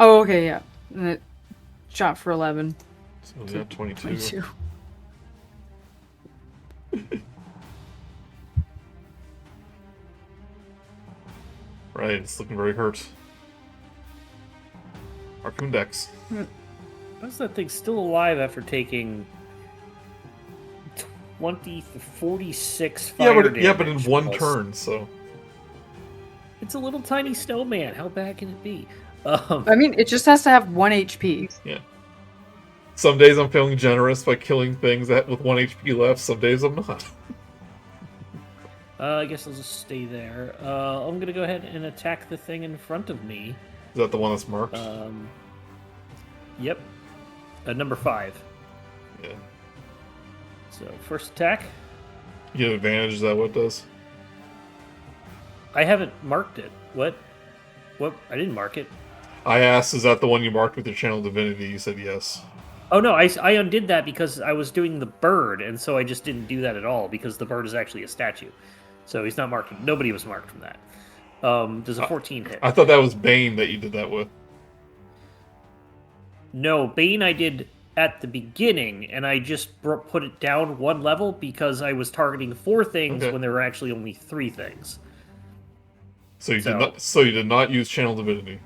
Oh, okay, yeah. And it shot for 11. So yeah, 22. 22. Right, it's looking very hurt. Arkundax. How's that thing still alive after taking 46 fire damage? Yeah, but in one plus- turn, so It's a little tiny snowman. How bad can it be? I mean, it just has to have 1 HP. yeah. Some days I'm feeling generous by killing things with 1 HP left. Some days I'm not. I guess I'll just stay there. I'm gonna go ahead and attack the thing in front of me. Is that the one that's marked? Yep. Number 5. Yeah. So first attack. You get advantage. Is that what it does? I haven't marked it. What? I didn't mark it. I asked, is that the one you marked with your channel divinity? You said yes. Oh no, I undid that because I was doing the bird, and so I just didn't do that at all because the bird is actually a statue, so he's not marked. Nobody was marked from that. Does a 14 hit? I thought that was Bane that you did that with. No, Bane I did at the beginning, and I just put it down 1 level because I was targeting 4 things Okay. when there were actually only 3 things. So you did not use channel divinity.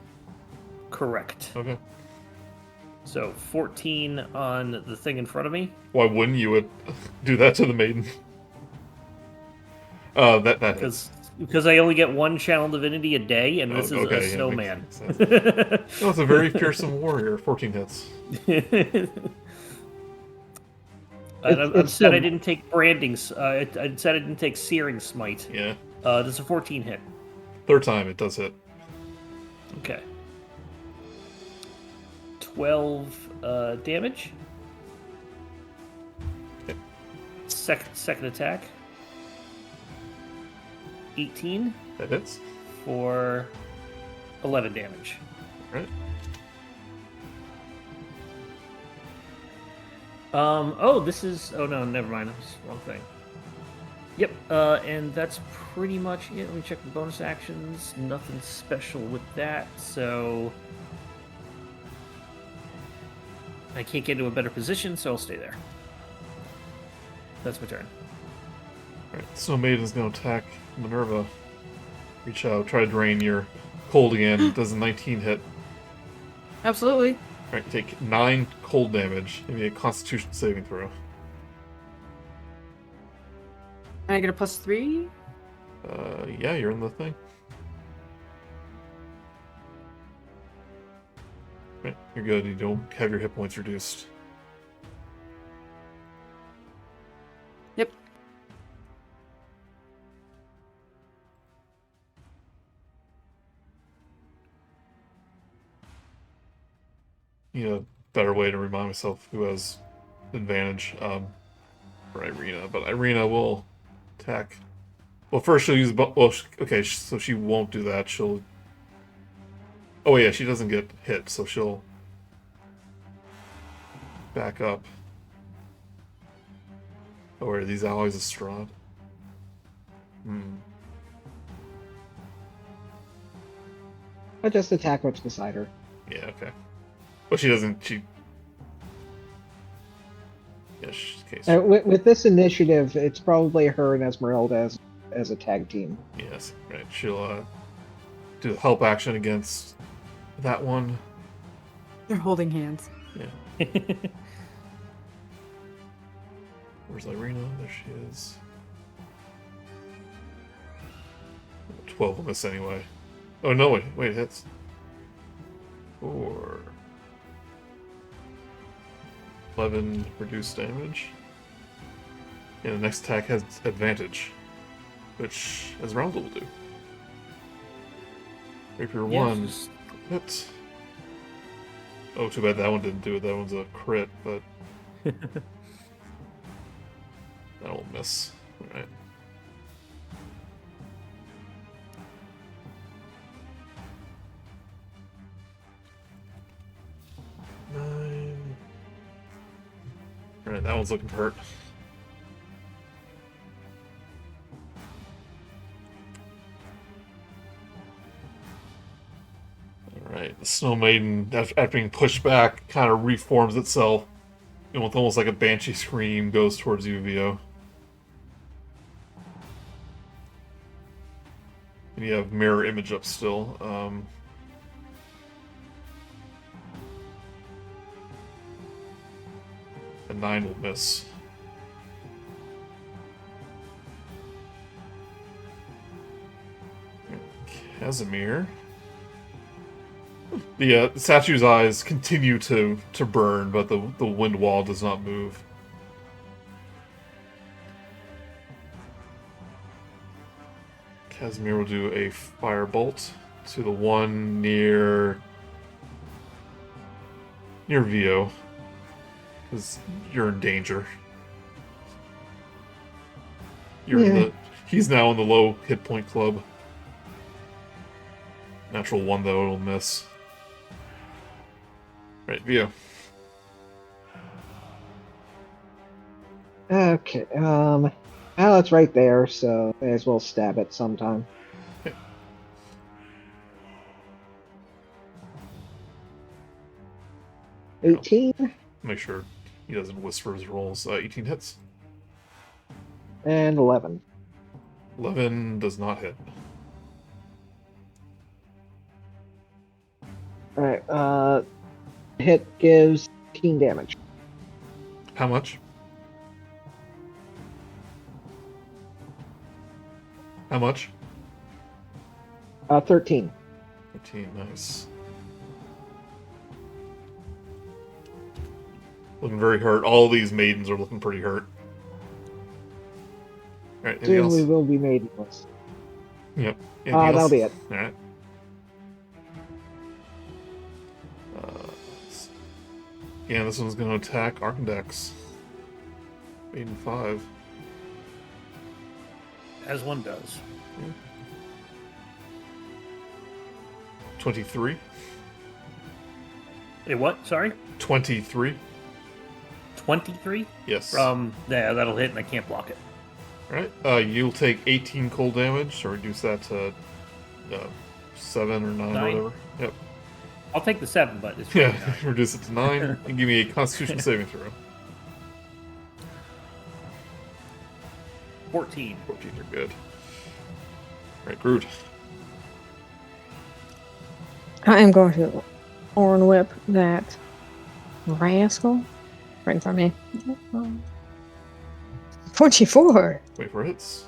Correct. Okay. So 14 on the thing in front of me. Why wouldn't you do that to the maiden? That hits. Because I only get 1 channel divinity a day, and this is okay, a yeah, snowman. makes sense. No, it's a very fearsome warrior. 14 hits. I'm sad I didn't take branding. I said I didn't take searing smite. Yeah. This is a 14 hit. 3rd time it does hit. Okay. 12 damage. Okay. Second attack. 18 That hits. for 11 damage. Right. Oh, this is... Oh, no, never mind. That's the wrong thing. Yep, and that's pretty much it. Let me check the bonus actions. Nothing special with that, so... I can't get into a better position, so I'll stay there. That's my turn. Alright, Snow Maiden's gonna attack Minerva. Reach out, try to drain your cold again. Does a 19 hit. Absolutely. Alright, take 9 cold damage. Give me a constitution saving throw. And I get a +3? Yeah, you're in the thing. Right, you're good. You don't have your hit points reduced. Yep. Need a better way to remind myself who has advantage for Irina, but Irina will attack. Well, first she'll use. Okay, so she won't do that. She'll. Oh yeah, she doesn't get hit, so she'll back up. Oh, are these allies of Strahd? I just attack what's beside her. Yeah, okay. Well, she doesn't. Yeah, okay. With this initiative, it's probably her and Esmeralda as a tag team. Yes, right. She'll do the help action against that one. They're holding hands. Yeah. Where's Irina? There she is. 12 will miss anyway. Oh no! Wait, it hits. 4. 11 reduced damage. And the next attack has advantage, which Esmeralda will do. Rapier 1 hit. Oh, too bad that one didn't do it. That one's a crit, but that'll miss. Alright. Alright, one's looking hurt. Alright, the Snow Maiden, after being pushed back, kind of reforms itself. And with almost like a banshee scream, goes towards you, Vio. And you have mirror image up still. A 9 will miss. Casimir. The statue's eyes continue to burn, but the wind wall does not move. Casimir will do a firebolt to the one near Vio, because you're in danger. He's now in the low hit point club. Natural 1 though, it'll miss. Right, Vio. Okay, well, it's right there, so may as well stab it sometime. Okay. 18 Make sure he doesn't whisper his rolls. 18 hits. and 11. 11 does not hit. Alright, hit gives 18 damage. How much? How much? 13. 13, nice. Looking very hurt. All these maidens are looking pretty hurt. Alright, anything Soon else? we will be maidenless. Yep. Anything That'll else? be it. Alright. Yeah, this one's going to attack Arkundax. 8 and 5. As one does. 23. Hey, what? Sorry? 23. 23? Yes. Yeah, that'll hit and I can't block it. Alright, you'll take 18 cold damage, so reduce that to 7 or 9 or 9. whatever. Yep. I'll take the 7, but it's Yeah, really 9. reduce it to 9 and give me a Constitution saving throw. 14. 14 are good. Alright, Grude. I am going to Orin Whip that rascal right in front of me. 24. Wait for hits.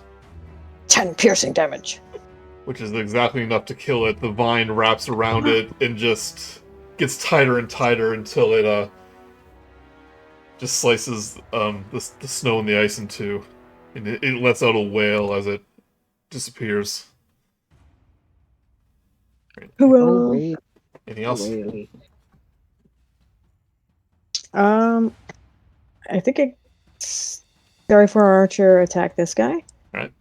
10 piercing damage. Which is exactly enough to kill it. The vine wraps around it and just gets tighter and tighter until it just slices the snow and the ice in two. And it lets out a wail as it disappears. Great. Who wait. Anything else? Wait. I think it's sorry for our archer attack this guy. Alright.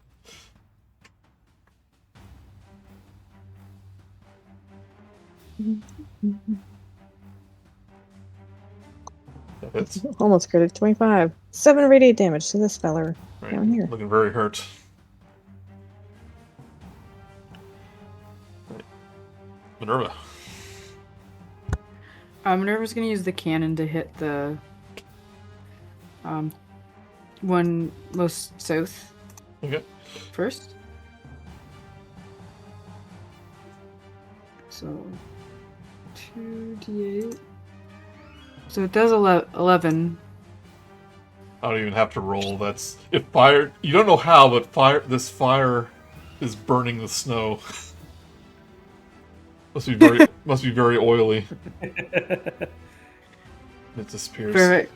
That hits. Almost critted. 25. 7 radiant damage to this feller Right. down here. Looking very hurt. Right. Minerva. Minerva's gonna use the cannon to hit the one most south Okay. first. So 2d8. So it does 11. I don't even have to roll. That's if fire. You don't know how, but fire. This fire is burning the snow. must be very oily. It disappears. Perfect.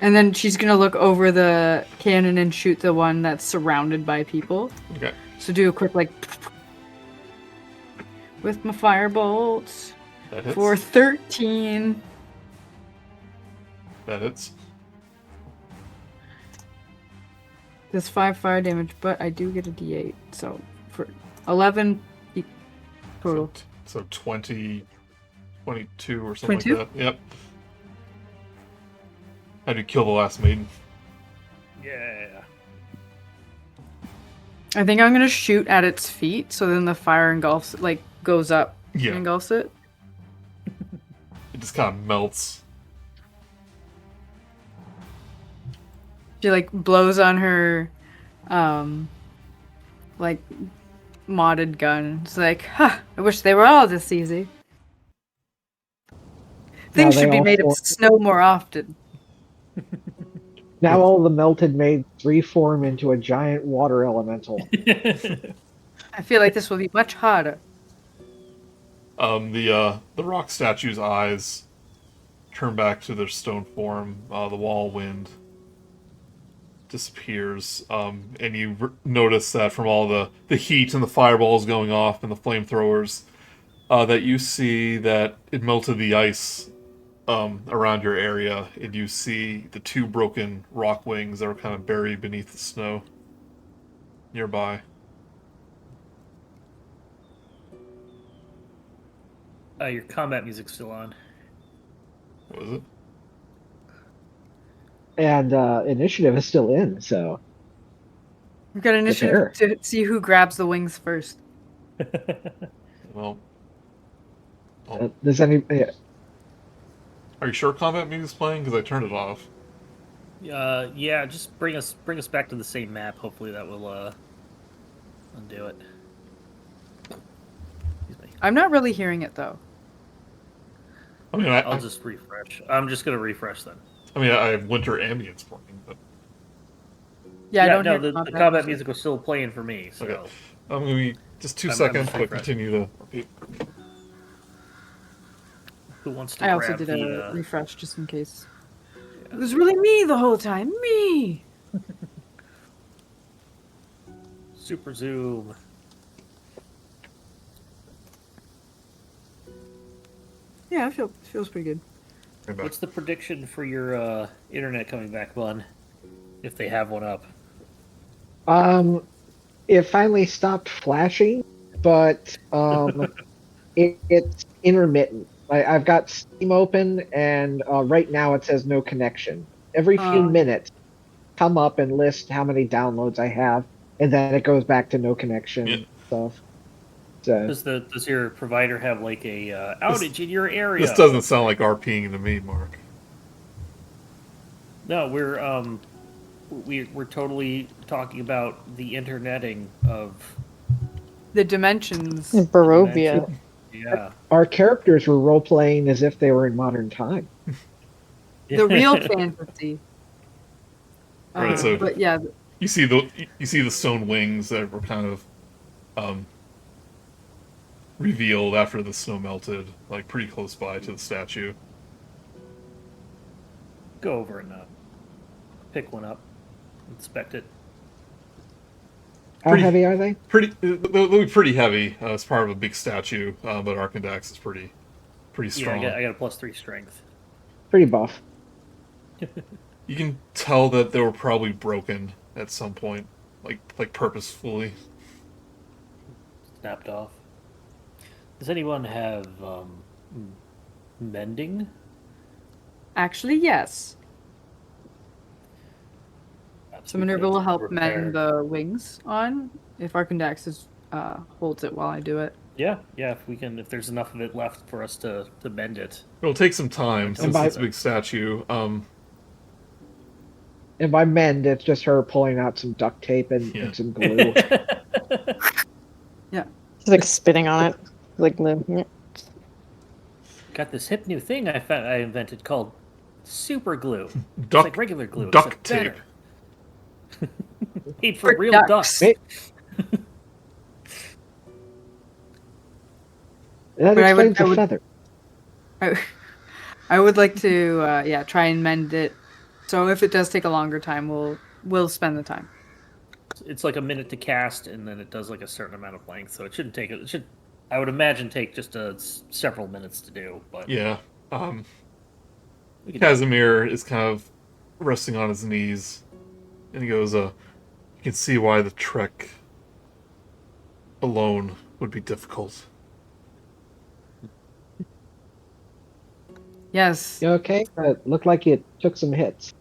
And then she's gonna look over the cannon and shoot the one that's surrounded by people. Okay. So do a quick with my firebolt That hits. for 13. That hits. Does 5 fire damage, but I do get a d8. So for 11 total. So 20, 22 or something 22? like that. Yep. How do you kill the last maiden? Yeah. I think I'm gonna shoot at its feet, so then the fire engulfs, like, goes up and Yeah. engulfs it. It just kind of melts. She, like, blows on her, like, modded gun. It's like, I wish they were all this easy. Things they should be all made of form- snow more often. Now all the melted maids reform into a giant water elemental. I feel like this will be much harder. The rock statue's eyes turn back to their stone form. The wall wind disappears, and you notice that from all the heat and the fireballs going off and the flamethrowers, that you see that it melted the ice around your area, and you see the two broken rock wings that were kind of buried beneath the snow nearby. Your combat music's still on. What was it? And initiative is still in, so We've got initiative to see who grabs the wings first. Well, does any are you sure combat music's playing? Because I turned it off. Yeah, just bring us back to the same map. Hopefully that will undo it. Excuse me. I'm not really hearing it, though. I mean, I'll just refresh. I'm just gonna refresh then. I have winter ambience playing, but Yeah, I don't no, hear the combat music was still playing for me. So okay. I'm gonna be just 2 I'm seconds, just but refreshing. continue to repeat. who wants to I also grab did the, a refresh just in case. It was really me the whole time. Me! super zoom? Yeah, it feels pretty good. Right back. What's the prediction for your internet coming back, Bun? If they have one up. it finally stopped flashing, but it's intermittent. I've got Steam open, and right now it says no connection. Every few minutes, come up and list how many downloads I have, and then it goes back to no connection stuff. So Does your provider have like a outage in your area? This doesn't sound like RPing to me, Mark. No, we're totally talking about the interneting of The dimensions. Barovia. yeah. our characters were role playing as if they were in modern time. The real fantasy. Right, so- but yeah, You see the stone wings that were kind of revealed after the snow melted, like pretty close by to the statue. Go over and pick one up, inspect it. How Pretty- heavy are they? They'll be pretty heavy. It's part of a big statue, but Arkundax is pretty strong. Yeah, I got a +3 strength. Pretty buff. You can tell that they were probably broken at some point, like purposefully. Snapped off. Does anyone have mending? actually, yes. So Minerva will help Repair. mend the wings on if Arkundax holds it while I do it. Yeah. If there's enough of it left for us to mend it. It'll take some time since by- it's a big statue. And by mend, it's just her pulling out some duct tape and some glue. He's like spitting on it. Like the Got this hip new thing I invented called super glue. It's Duct like regular glue. duct except better. tape. Made for For real ducks. ducks. That But I would- explains the feather. I would like to try and mend it. So if it does take a longer time, we'll spend the time. It's like a minute to cast, and then it does like a certain amount of length. So it shouldn't take it. Should, I would imagine, take just several minutes to do. But Yeah. we can- Casimir is kind of resting on his knees, and he goes, "You can see why the trek alone would be difficult." Yes. You okay? It looked like it took some hits.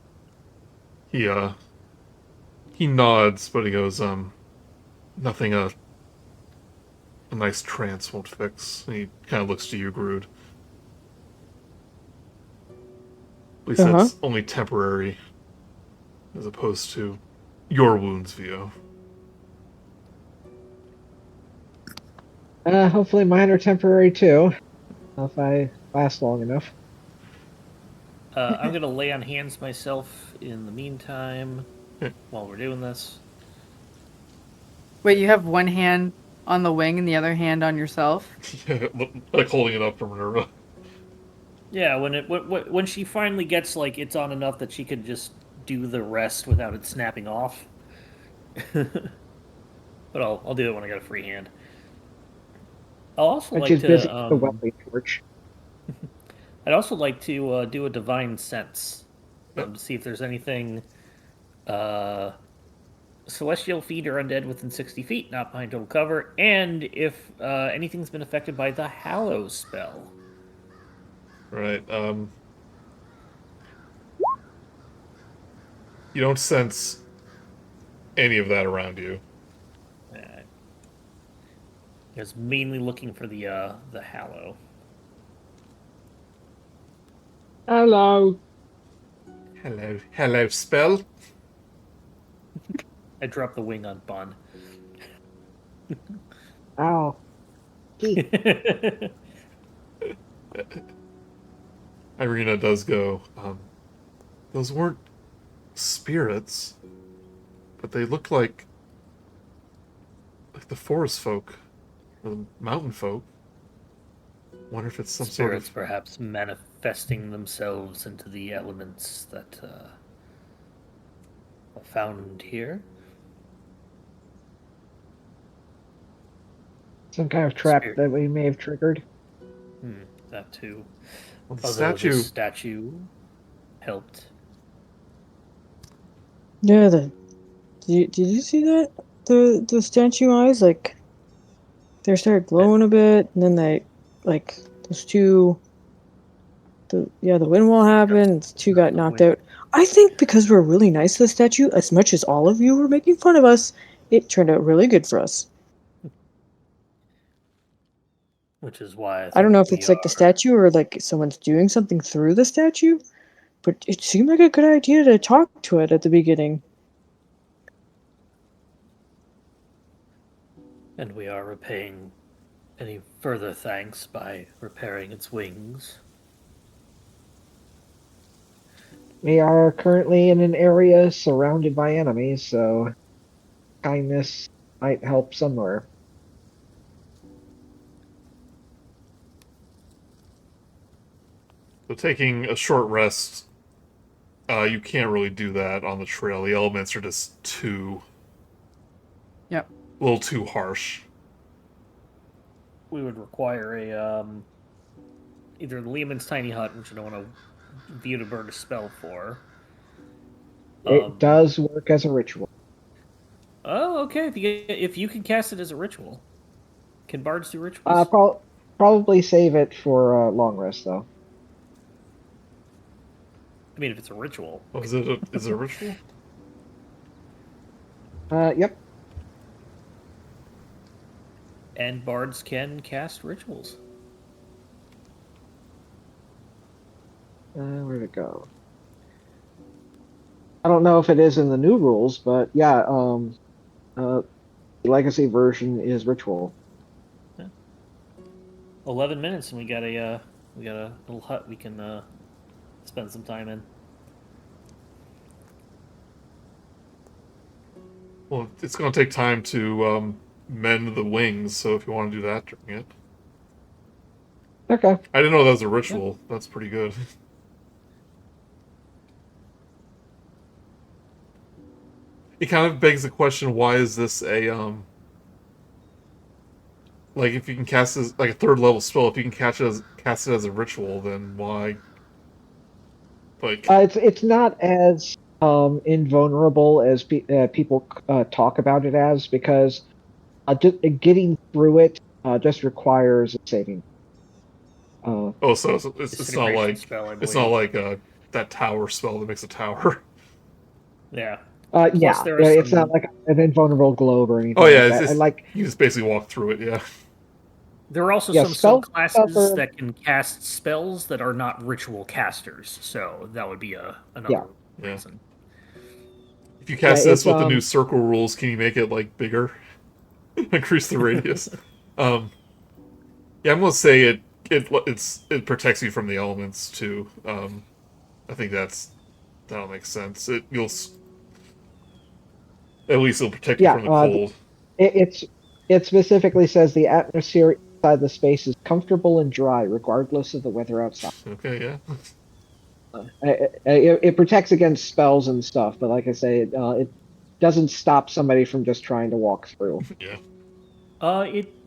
He nods, but he goes, nothing a nice trance won't fix. And he kind of looks to you, Grude. At least that's only temporary, as opposed to your wounds, Vio. Hopefully mine are temporary too, if I last long enough. I'm going to lay on hands myself in the meantime Yeah. while we're doing this. Wait, you have one hand on the wing and the other hand on yourself? Yeah, like holding it up for Minerva. Yeah, when she finally gets like it's on enough that she could just do the rest without it snapping off. But I'll do it when I got a free hand. I'll also Which like is busy to with the welding torch. I'd also like to do a divine sense to see if there's anything celestial, fiend, or undead within 60 feet, not behind total cover, and if anything's been affected by the Hallow spell. Right. You don't sense any of that around you. I was mainly looking for the Hallow. Hello. Hello, spell. I dropped the wing on Bun. Ow. Gee. Irina does go, those weren't spirits, but they looked like the forest folk, or the mountain folk. Wonder if it's some Spirits sort of... perhaps manifesting themselves into the elements that are found here. Some kind of trap Spirit. that we may have triggered. That too. Well, the Although statue... this statue helped. Yeah, did you see that? The statue eyes, like, they started glowing a bit, and then they, like, those two... the wind wall happened, two got knocked out. I think because we're really nice to the statue, as much as all of you were making fun of us, it turned out really good for us. Which is why I don't know if we it's like the statue or like someone's doing something through the statue, but it seemed like a good idea to talk to it at the beginning. And we are repaying any further thanks by repairing its wings. We are currently in an area surrounded by enemies, so kindness might help somewhere. So taking a short rest, you can't really do that on the trail. The elements are just too... Yep. a little too harsh. We would require a either Lehman's tiny hut, which I don't want to view to burn a spell for. It does work as a ritual. Oh, okay. If you can cast it as a ritual, can bards do rituals? Probably save it for long rest, though. I mean, if it's a ritual. Oh, is it a ritual? Yep. And bards can cast rituals. Where'd it go? I don't know if it is in the new rules, but yeah, the legacy version is ritual. 11 minutes, and we got a little hut we can spend some time in. Well, it's going to take time to mend the wings, so if you want to do that during it. Okay. I didn't know that was a ritual. Yeah. That's pretty good. It kind of begs the question, why is this a, like, if you can cast it as, like, a third level spell, if you can cast it as a ritual, then why, like... It's not as invulnerable as people talk about it as, because getting through it just requires a saving. So it's not like that tower spell that makes a tower. Yeah. Yeah, there are it's some- not like an invulnerable globe or anything Oh yeah, like that. I like, you just basically walk through it. Yeah. There are also Yeah, some spell subclasses are- that can cast spells that are not ritual casters, so that would be another Yeah. Yeah. reason. If you cast Yeah, this it's, with the new circle rules, can you make it like bigger? Increase the radius. Yeah, I'm gonna say it protects you from the elements too. I think that'll make sense. At least it'll protect you yeah. from the cold. It specifically says the atmosphere inside the space is comfortable and dry, regardless of the weather outside. Okay, yeah. It protects against spells and stuff, but like I say, it doesn't stop somebody from just trying to walk through. Yeah.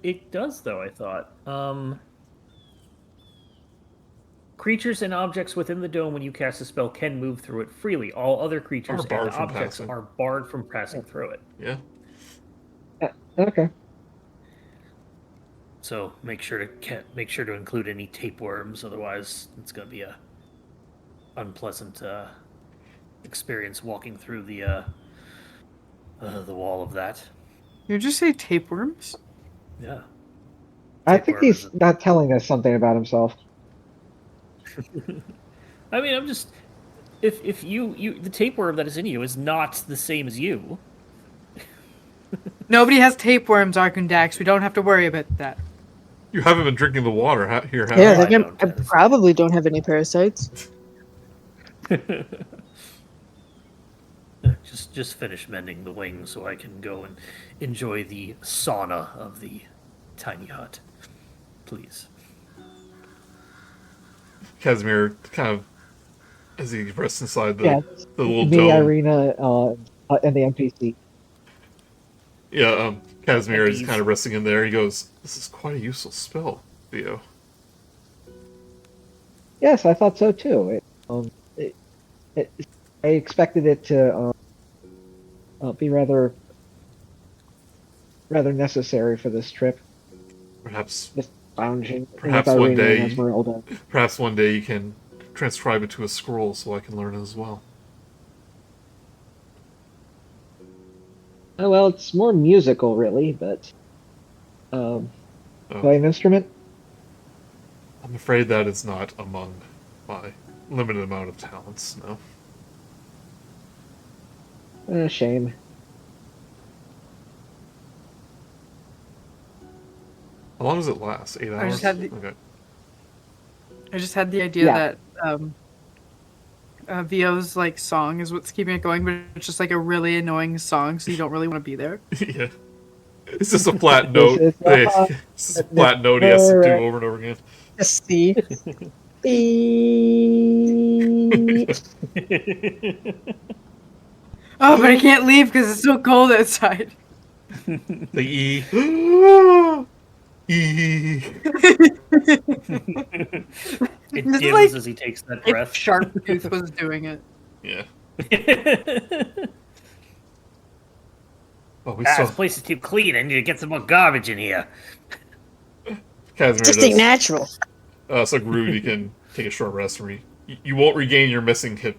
It does though. I thought. Creatures and objects within the dome when you cast a spell can move through it freely. All other creatures Are barred and from objects passing. are barred from passing through it. Yeah. Okay. So make sure to include any tapeworms, otherwise it's going to be a unpleasant experience walking through the wall of that. You just say tapeworms? Yeah. I think Tapeworms. he's not telling us something about himself. I mean, I'm just if you the tapeworm that is in you is not the same as you. Nobody has tapeworms, Arkundax. We don't have to worry about that. You haven't been drinking the water here, have Yeah, you? I probably don't have any parasites. Just finish mending the wings so I can go and enjoy the sauna of the tiny hut. Please. Casimir kind of, as he rests inside the, Yeah, the little me, dome. Irina, and the NPC. Yeah, Casimir is Bees. kind of resting in there. He goes, "This is quite a useful spell, Theo." Yes, I thought so too. I expected it to be rather necessary for this trip. Perhaps Just lounging Perhaps with one Irina day- and Esmeralda. Perhaps one day you can transcribe it to a scroll so I can learn it as well. Oh, well, it's more musical, really, but Oh, play an instrument. I'm afraid that is not among my limited amount of talents, no. Shame. How long does it last? 8 hours? I just had the- Okay. I just had the idea Yeah. that Vio's like song is what's keeping it going, but it's just like a really annoying song, so you don't really want to be there. Yeah. It's just a flat note. It's It's just a flat note he has to do over and over again. See. Oh, but I can't leave because it's so cold outside. The E. E. It This is dims like as he takes that If breath. Sharptooth was doing it. Yeah. Oh, we This saw place is too clean. I need to get some more garbage in here. Casimir Just ain't does. natural. So Grude, you can take a short rest. You won't regain your missing hit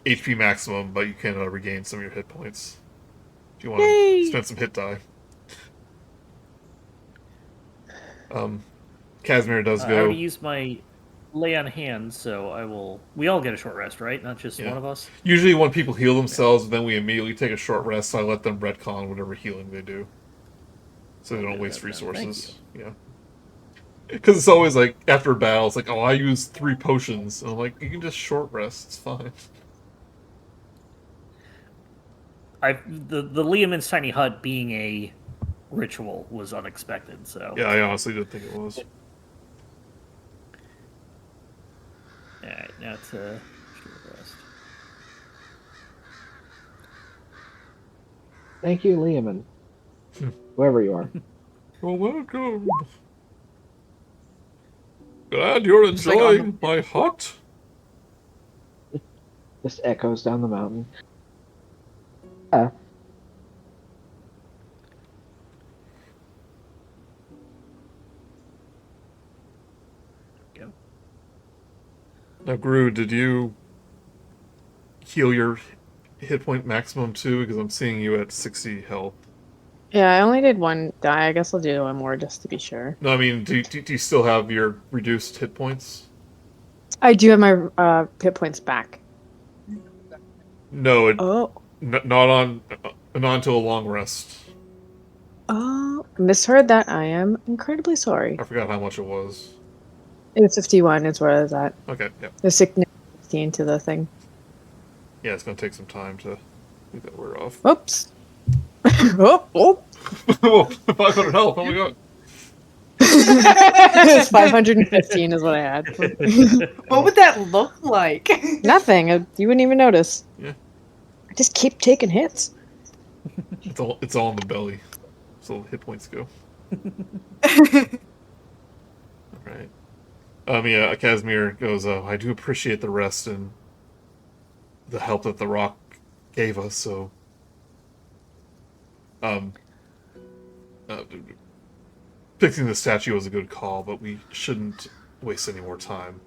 HP maximum, but you can regain some of your hit points if you want to spend some hit die. Casimir does I go. already used my lay on hands, so I will. We all get a short rest, right? Not just Yeah. one of us. Usually, when people heal themselves, then we immediately take a short rest. So I let them retcon whatever healing they do, so they don't do waste that then. Thank resources. Yeah. Because it's always like after a battle, it's like, oh, I used 3 potions, and I'm like, you can just short rest. It's fine. The Liamon's tiny hut being a ritual was unexpected. So Yeah, I honestly didn't think it was. All right, now to short rest. Thank you, Liaman. Whoever you are. Well, welcome. Glad you're Just like on enjoying my hut. Just echoes down the mountain. Yeah. Go. Now, Gru, did you heal your hit point maximum too? Because I'm seeing you at 60 health. Yeah, I only did one die. I guess I'll do one more just to be sure. No, I mean, do you still have your reduced hit points? I do have my hit points back. No, Oh. not until a long rest. Oh, misheard that. I am incredibly sorry. I forgot how much it was. It's 51 is where I was at. Okay, yeah. The 16 to the thing. Yeah, it's gonna take some time to get that wear off. Oops. oh. 500 health, oh my god. It's 515 is what I had. What would that look like? Nothing. You wouldn't even notice. Yeah. I just keep taking hits. It's all in the belly. So hit points go. Alright. Yeah, Casimir goes, I do appreciate the rest and the help that the rock gave us, so fixing the statue was a good call, but we shouldn't waste any more time.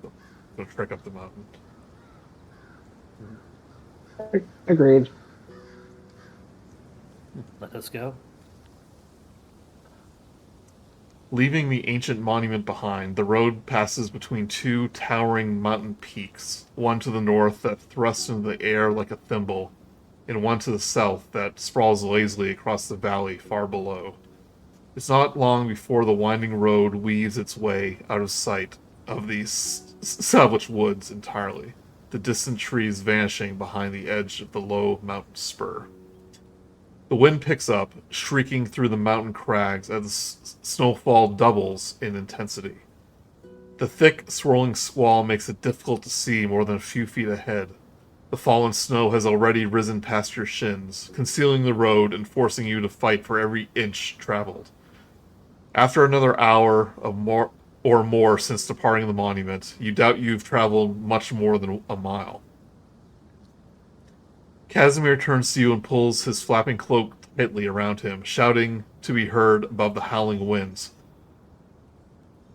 So, I'm gonna trek up the mountain. Agreed. Let us go. Leaving the ancient monument behind, the road passes between two towering mountain peaks, one to the north that thrusts into the air like a thimble, and one to the south that sprawls lazily across the valley far below. It's not long before the winding road weaves its way out of sight of these savage woods entirely, the distant trees vanishing behind the edge of the low mountain spur. The wind picks up, shrieking through the mountain crags as the snowfall doubles in intensity. The thick, swirling squall makes it difficult to see more than a few feet ahead. The fallen snow has already risen past your shins, concealing the road and forcing you to fight for every inch traveled. After another hour or more since departing the monument, you doubt you've traveled much more than a mile. Casimir turns to you and pulls his flapping cloak tightly around him, shouting to be heard above the howling winds.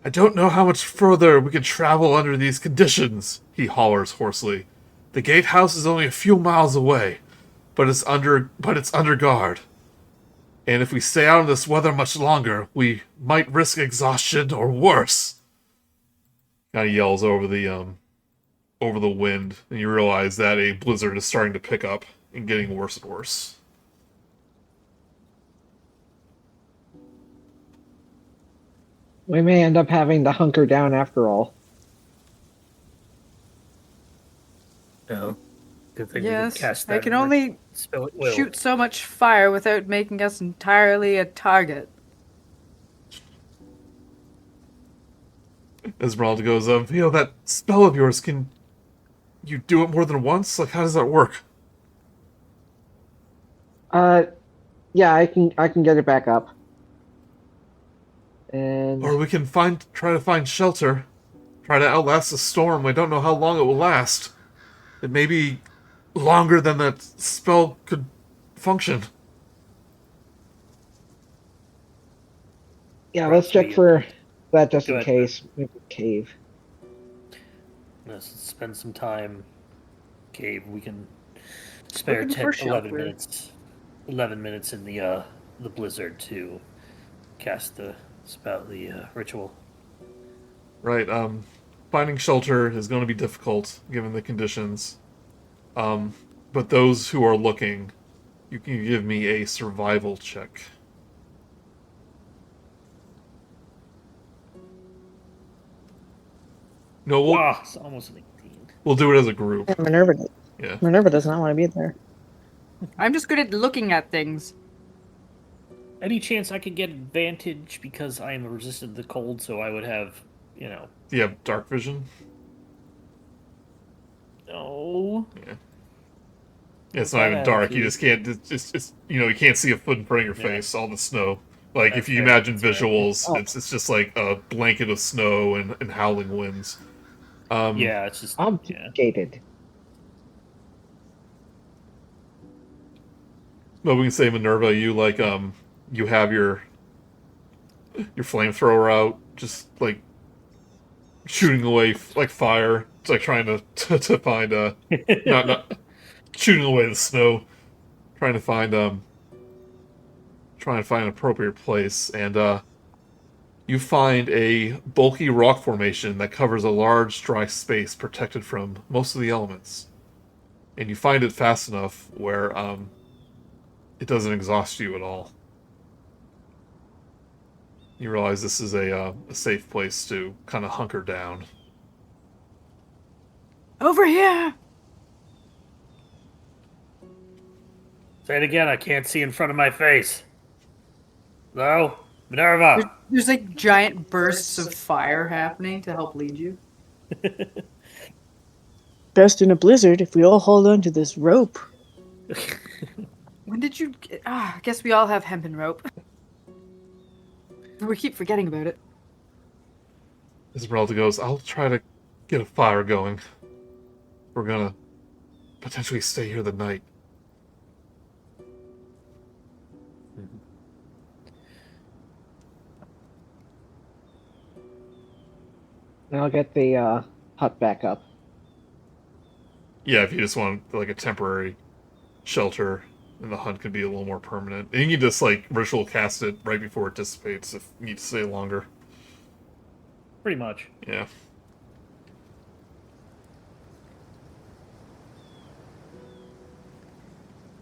I don't know how much further we can travel under these conditions, he hollers hoarsely. The gatehouse is only a few miles away, but it's under guard. And if we stay out in this weather much longer, we might risk exhaustion or worse. Kind of yells over the wind, and you realize that a blizzard is starting to pick up and getting worse and worse. We may end up having to hunker down after all. No. Good thing we Yes, didn't cast I that. can only Spell it will. shoot so much fire without making us entirely a target. Esmeralda goes, that spell of yours, can you do it more than once? Like, how does that work? Yeah, I can get it back up. And Or we can try to find shelter. Try to outlast the storm. We don't know how long it will last. It may be longer than that spell could function. yeah, let's check for that just Go in ahead. case. Maybe cave. Let's spend some time. Cave. We can spare Looking 10, for 11 shelter. minutes. 11 minutes in the blizzard to cast the spell, the ritual. Right, finding shelter is going to be difficult, given the conditions. But those who are looking, you can give me a survival check. No, It's almost an 18. we'll do it as a group. Yeah, Minerva. Yeah. Minerva does not want to be there. I'm just good at looking at things. Any chance I could get advantage because I am resistant to the cold, so I would have, Do you have dark vision? no. Yeah. It's not even dark. You just can't. It's you can't see a foot in front of your face. All the snow. Like That's if you fair, imagine that's fair. visuals, Oh. it's just like a blanket of snow and howling winds. Yeah, it's just yeah. Gated. But we can say Minerva, you have your flamethrower out, just like shooting away like fire. It's like trying to find not shooting away the snow, trying to find an appropriate place, and you find a bulky rock formation that covers a large dry space protected from most of the elements. And you find it fast enough where it doesn't exhaust you at all. You realize this is a safe place to kind of hunker down. Over here! Say it again, I can't see in front of my face. Hello? Minerva! There's like giant bursts of fire happening to help lead you. Best in a blizzard if we all hold on to this rope. When did you... I guess we all have hempen rope. We keep forgetting about it. Esmeralda goes, I'll try to get a fire going. We're gonna potentially stay here the night. I'll get the hut back up. Yeah, if you just want like a temporary shelter, and the hunt can be a little more permanent. And you can just like ritual cast it right before it dissipates if you need to stay longer. Pretty much. Yeah.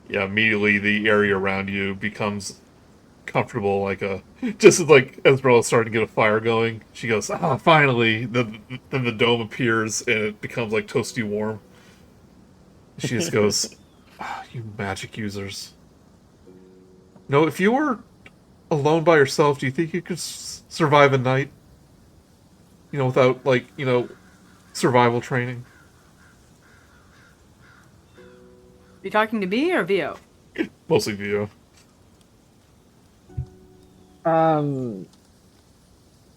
Yeah, immediately the area around you becomes comfortable, like just as like Esmeralda's starting to get a fire going, she goes, finally. Then the dome appears and it becomes like toasty warm. She just goes, you magic users. No, if you were alone by yourself, do you think you could survive a night? You know, without like, survival training? You talking to me or Vio? Mostly Vio.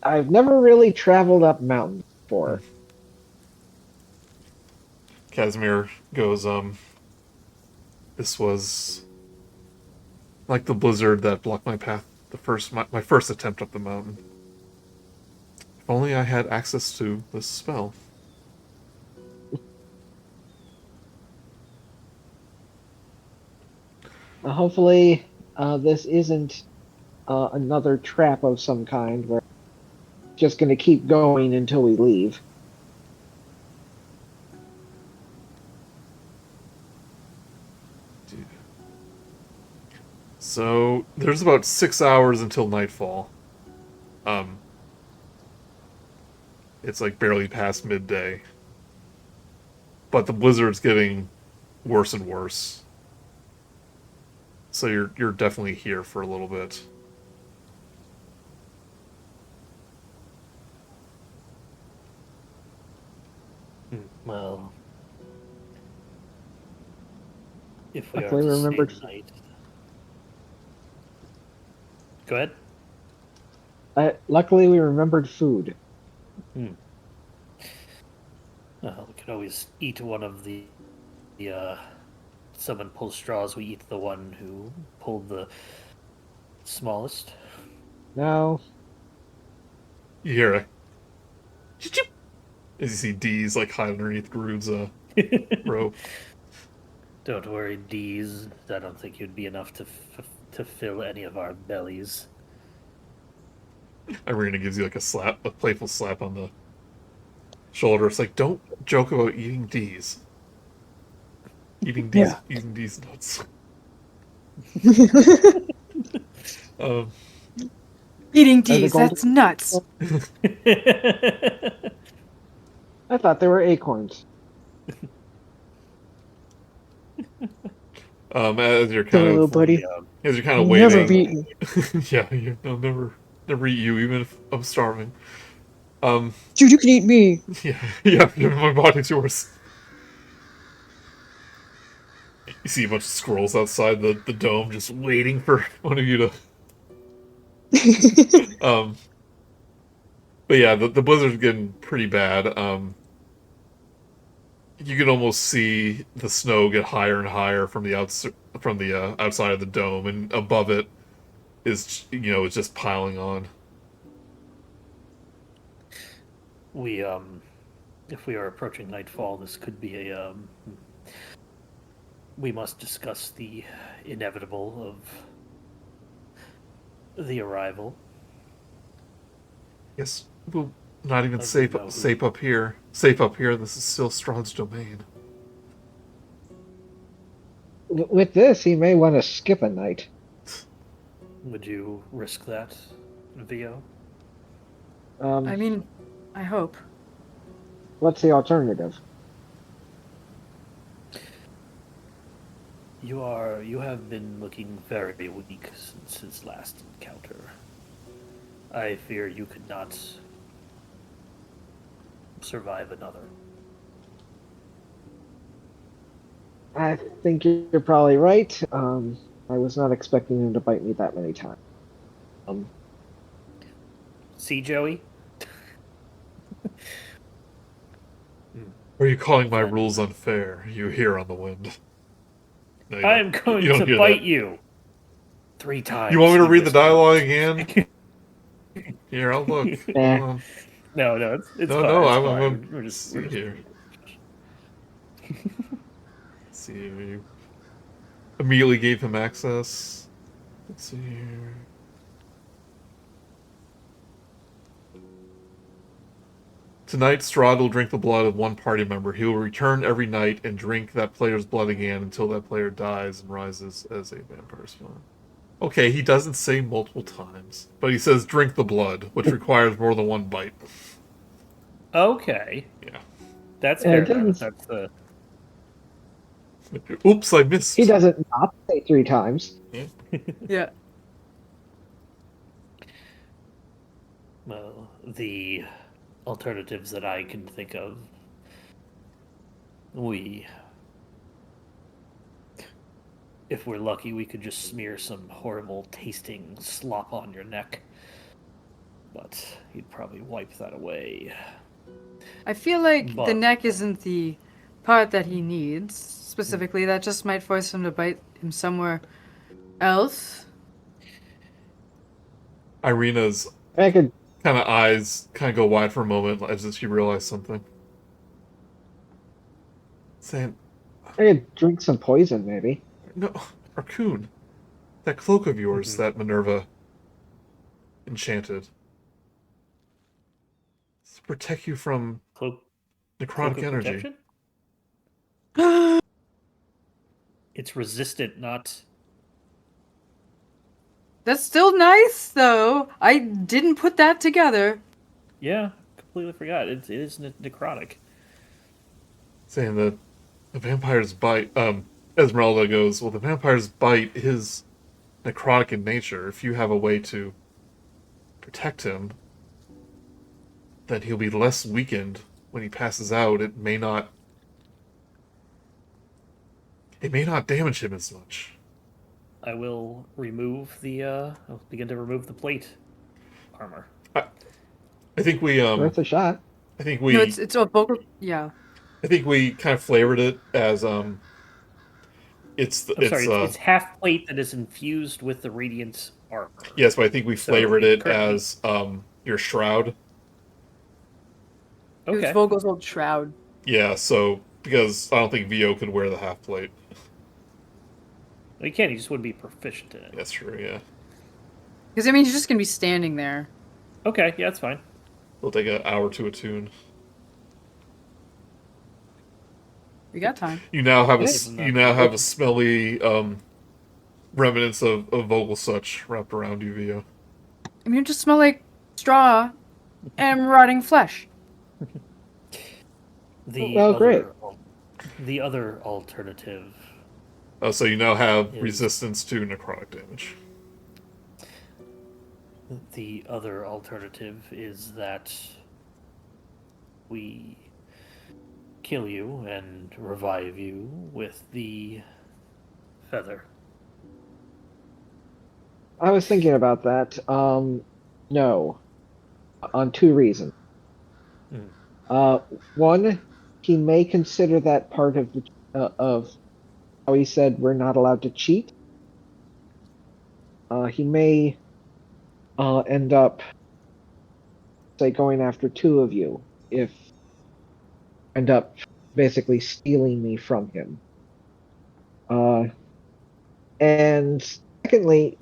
I've never really traveled up mountains before. Casimir goes, this was like the blizzard that blocked my path my first attempt up the mountain. If only I had access to this spell. Hopefully, this isn't another trap of some kind where it's just going to keep going until we leave. So, there's about 6 hours until nightfall. It's like barely past midday. But the blizzard's getting worse and worse. So you're definitely here for a little bit. Well, if we Luckily are to remembered- stay tonight... Go ahead. Luckily, we remembered food. Well, we could always eat one of the someone pulls straws. We eat the one who pulled the smallest. No. You hear a chip as you see D's like hide underneath Grude's rope. Don't worry, D's. I don't think you'd be enough to fill any of our bellies. Irina gives you like a playful slap on the shoulder. It's like, don't joke about eating D's. Eating D's nuts. Eating D's, that's nuts. I thought they were acorns. As you're Hello, kind of buddy. as you're kind of Never waiting. beat me. Yeah, I'll never eat you, even if I'm starving. Dude, you can eat me. Yeah, my body's yours. You see a bunch of squirrels outside the dome just waiting for one of you to... But yeah, the blizzard's getting pretty bad. You can almost see the snow get higher and higher from the outside of the dome, and above it is, it's just piling on. If we are approaching nightfall, this could be a we must discuss the inevitable of the arrival. Yes, well, not even Of safe you know who. safe up here. Safe up here. This is still Strahd's domain. With this, he may want to skip a night. Would you risk that, Vio? Um, I mean, I hope. what's the alternative? You have been looking very weak since his last encounter. I fear you could not survive another. I think you're probably right. I was not expecting him to bite me that many times. See, Joey? Are you calling my Then rules unfair? You hear on the wind. No, you I don't. am going You don't to hear bite that. you 3 times. You want me to he read the whispered. dialogue again? Here, I'll look. Eh. Hold on. No, it's No, fine. no, it's I'm fine. gonna We're just see here. See, you immediately gave him access. Let's see here. Tonight, Strahd will drink the blood of one party member. He will return every night and drink that player's blood again until that player dies and rises as a vampire spawn. Okay, he doesn't say multiple times, but he says drink the blood, which requires more than one bite. Okay. Yeah. That's Yeah, it fair enough. doesn't- That's the Oops, I missed. He doesn't not say 3 times. Yeah. well, the alternatives that I can think of. If we're lucky, we could just smear some horrible tasting slop on your neck. But he'd probably wipe that away. I feel like the But- neck isn't the part that he needs specifically. That just might force him to bite him somewhere else. Irina's I could kind of eyes kind of go wide for a moment as if she realized something. Saying, drink some poison, maybe. no, Raccoon, that cloak of yours that Minerva enchanted. It's to protect you from Cloak necrotic of energy. protection? It's resistant, not. That's still nice, though. I didn't put that together. Yeah, completely forgot. It is necrotic. Saying that the vampire's bite, Esmeralda goes, well, the vampire's bite is necrotic in nature. If you have a way to protect him, then he'll be less weakened when he passes out. It may not damage him as much. I will remove the. I'll begin to remove the plate armor. I think we Worth a shot. I think we No, it's a vocal. Yeah. I think we kind of flavored it as it's I'm sorry, it's half plate that is infused with the radiant armor. yes, but I think we So flavored we it currently- as your shroud. It was Okay. Vogel's old shroud. Yeah, so because I don't think VO could wear the half plate. Well, you can. You just wouldn't be proficient in it. That's true. Yeah, Because, I mean, he's just going to be standing there. Okay, yeah, that's fine. it'll take an hour to attune. We got time. You now have Yeah. a smelly remnants of vocal such wrapped around you, VO. I mean, it just smell like straw and rotting flesh. Great. The other alternative. Oh, so you now have Is- resistance to necrotic damage. The other alternative is that we kill you and revive you with the feather. I was thinking about that. No. On 2 reasons. One, he may consider that part of how he said we're not allowed to cheat. He may end up, say, going after 2 of you if end up basically stealing me from him. And secondly,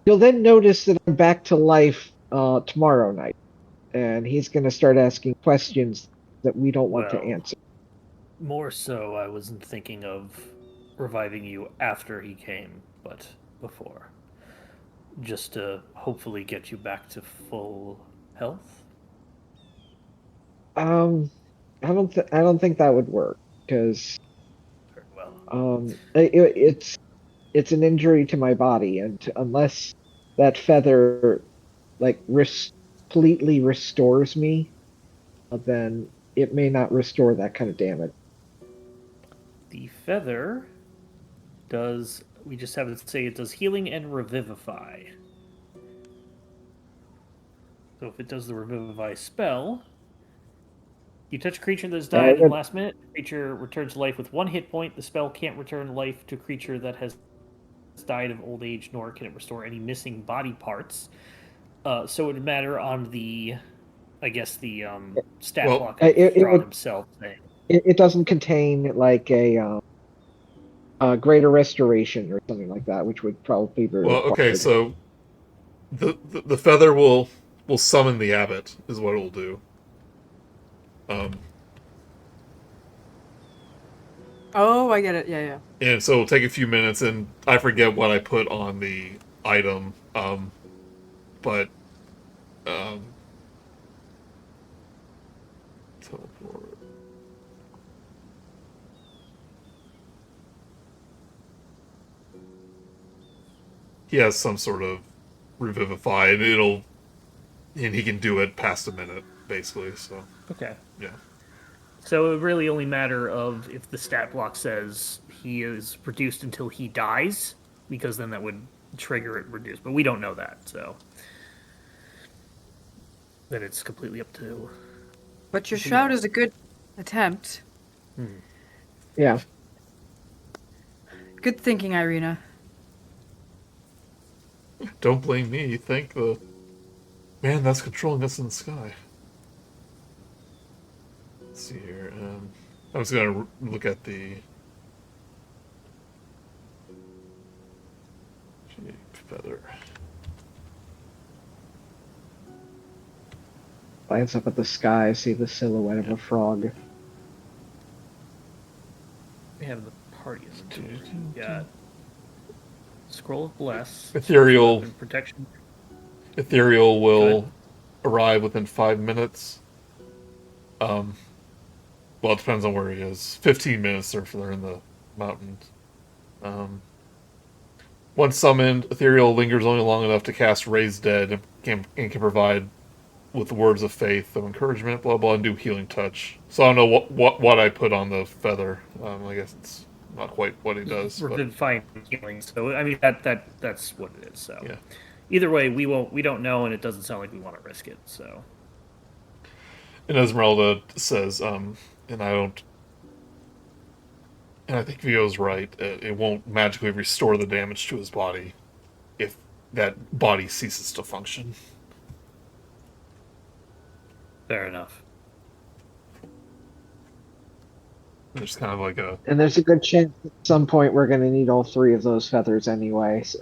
you'll then notice that I'm back to life tomorrow night, and he's going to start asking questions that we don't want to Well, answer. more so, I wasn't thinking of reviving you after he came, but before. Just to hopefully get you back to full health. Um, I don't think that would work because Very well. it's an injury to my body, and unless that feather like completely restores me, then it may not restore that kind of damage. The feather does. We just have to say it does healing and revivify. So if it does the revivify spell, you touch a creature that has died in the last minute. The creature returns to life with 1 hit point. The spell can't return life to a creature that has died of old age, nor can it restore any missing body parts. So it would matter on the, I guess the stat Well, block of It Strahd would himself thing. it doesn't contain like a greater restoration or something like that, which would probably be well, okay. required. So the feather will summon the abbot, is what it will do. Um, Oh, I get it. Yeah, yeah. and so it'll take a few minutes, and I forget what I put on the item. But um, teleport. He has some sort of revivify, and he can do it past a minute, basically. So Okay. yeah. So it would really only matter of if the stat block says he is reduced until he dies, because then that would trigger it reduced. But we don't know that, so then it's completely up to. But your shroud is a good attempt. Yeah. Good thinking, Irina. Don't blame me. Thank the man that's controlling us in the sky. Let's see here. I was gonna look at the feather. Glance up at the sky, see the silhouette of a frog. We have the party as a tool. Got Scroll of Bless, Ethereal. Weapon Protection. Ethereal Go will ahead. arrive within 5 minutes. Well, it depends on where he is. 15 minutes if they're in the mountains. Once summoned, Ethereal lingers only long enough to cast Raise Dead and can provide with words of faith, of encouragement, blah blah, and do healing touch. So I don't know what I put on the feather. I guess it's not quite what he does. But Revivifying healing. So I mean that's what it is. So yeah. either way, we don't know, and it doesn't sound like we want to risk it. So And Esmeralda says, and I don't. And I think Vio's right. It won't magically restore the damage to his body if that body ceases to function. fair enough. There's kind of like a And there's a good chance at some point we're going to need all three of those feathers anyway. So.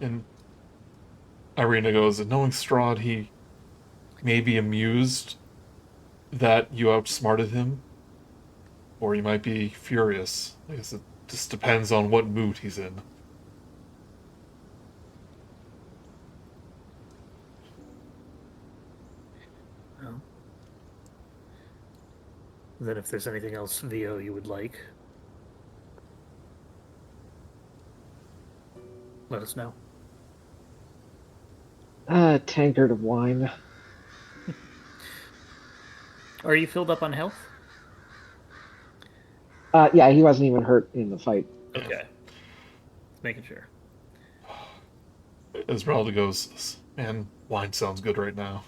and Irina goes, and knowing Strahd, he may be amused that you outsmarted him, or he might be furious. I guess it just depends on what mood he's in. Well, then if there's anything else, Vio, you would like, let us know. A tankard of wine. Are you filled up on health? Yeah, he wasn't even hurt in the fight. Okay. Just making sure. Esmeralda goes, man, wine sounds good right now.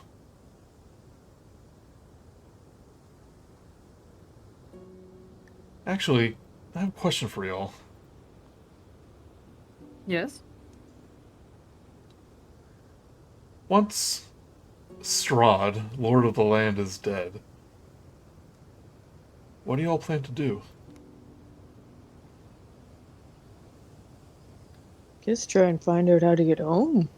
Actually, I have a question for y'all. Yes? Once Strahd, Lord of the Land, is dead, What do you all plan to do? Guess try and find out how to get home.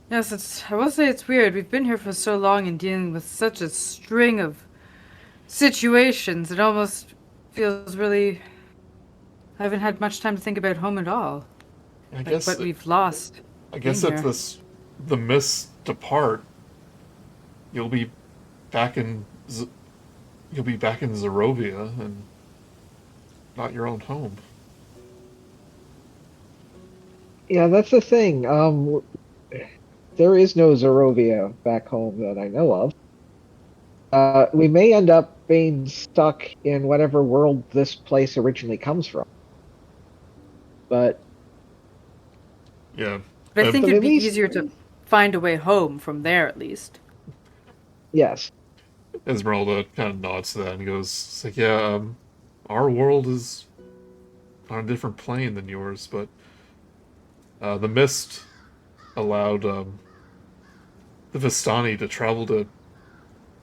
Yes, I will say it's weird. We've been here for so long and dealing with such a string of situations. It almost feels really. I haven't had much time to think about home at all. I Like guess what we've lost. I guess being if here. the mists depart, you'll be back in you'll be back in Zerovia and not your own home. Yeah, that's the thing. There is no Zerovia back home that I know of. We may end up being stuck in whatever world this place originally comes from. But Yeah. But I think but it'd at be least, easier to find a way home from there, at least. yes. Esmeralda kind of nods to that and goes, it's like, yeah, our world is on a different plane than yours, but the mist allowed the Vistani to travel to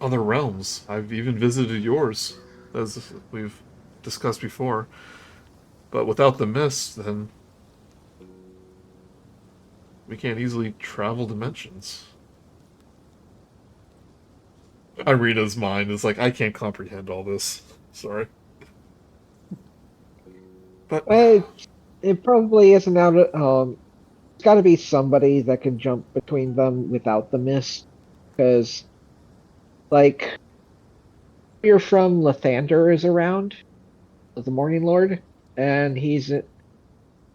other realms. I've even visited yours, as we've discussed before. But without the mist, then we can't easily travel dimensions. Irina's mind is like, I can't comprehend all this. Sorry. But It probably isn't out of, it's got to be somebody that can jump between them without the mist. Because, like, you're from Lathander is around, the Morning Lord, and he's a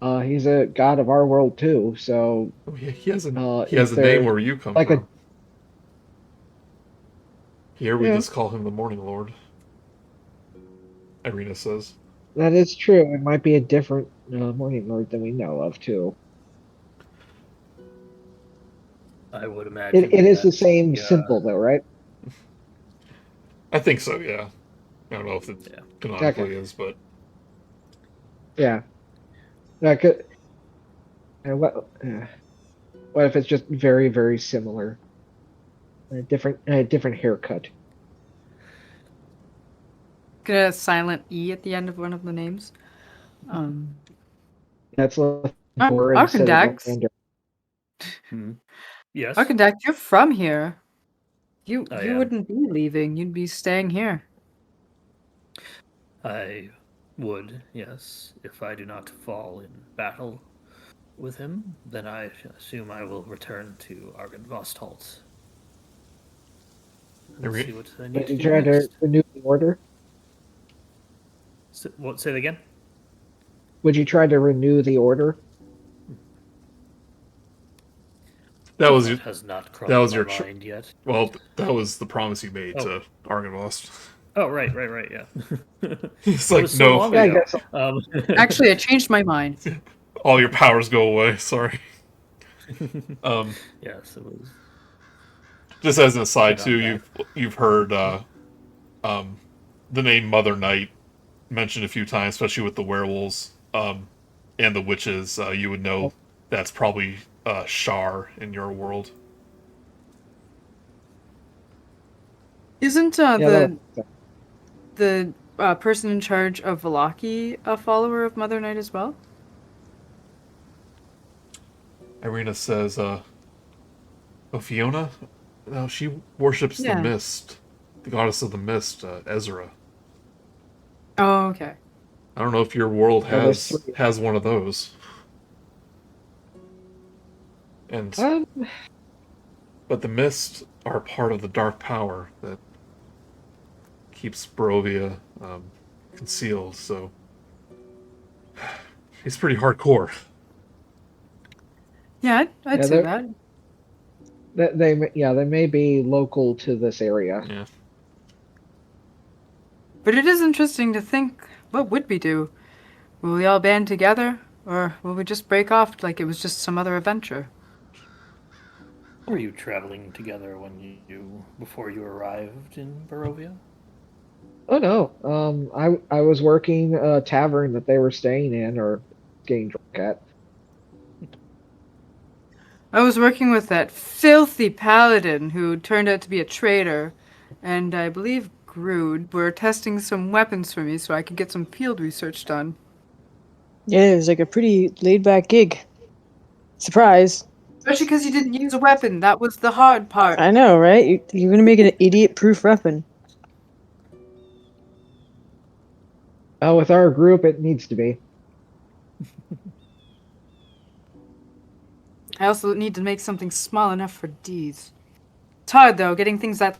god of our world too. So, he has if a name there where you come like a from. Here we yeah, just call him the Morning Lord, Irina says. that is true. It might be a different Morning Lord than we know of too. I would It imagine is the that same symbol though, right? I think so, yeah. I don't know if it yeah. Okay. canonically is, but Yeah. That could, what if it's just very, very similar? A different haircut. Get a silent E at the end of one of the names. That's Lathander instead of Arkundax. Lathander. Yes, Arkundax, you're from here. You I you am. wouldn't be leaving. You'd be staying here. I would, yes, if I do not fall in battle with him, then I assume I will return to Argynvostholt and see Iri- what I need But to you do try to next. renew the order? What? Say that again. Would you try to renew the order? that The was thought your has not that crossed was my your mind yet. well, that was the promise you made Oh, to Argonvost. oh, right, yeah. He's It like, was so no, long Yeah, I ago. guess so. Actually, I changed my mind. all your powers go away. Sorry. Um, Yes, it was. just as an aside Forgot too, that. you've heard um, the name Mother Night mentioned a few times, especially with the werewolves and the witches. You would know that's probably Shar in your world. Isn't Yeah, that was, the person in charge of Valaki a follower of Mother Night as well? Irina says, "Oh, Fiona? No, she worships the Yeah. mist, the goddess of the mist, Ezra. Oh, okay. I don't know if your world yeah, there's three. has one of those." And Um, but the mist are part of the dark power that keeps Barovia concealed. So it's pretty hardcore. Yeah, I'd yeah, say that. they may be local to this area. Yeah. But it is interesting to think, what would we do? Will we all band together? Or will we just break off like it was just some other adventure? Were you traveling together when before you arrived in Barovia? Oh no. I was working a tavern that they were staying in or getting drunk at. I was working with that filthy paladin who turned out to be a traitor, and I believe Grude were testing some weapons for me so I could get some field research done. Yeah, it was like a pretty laid back gig. Surprise. Especially because you didn't use a weapon. That was the hard part. I know, right? You're gonna make an idiot proof weapon. With our group, it needs to be. I also need to make something small enough for D's. It's hard though, getting things that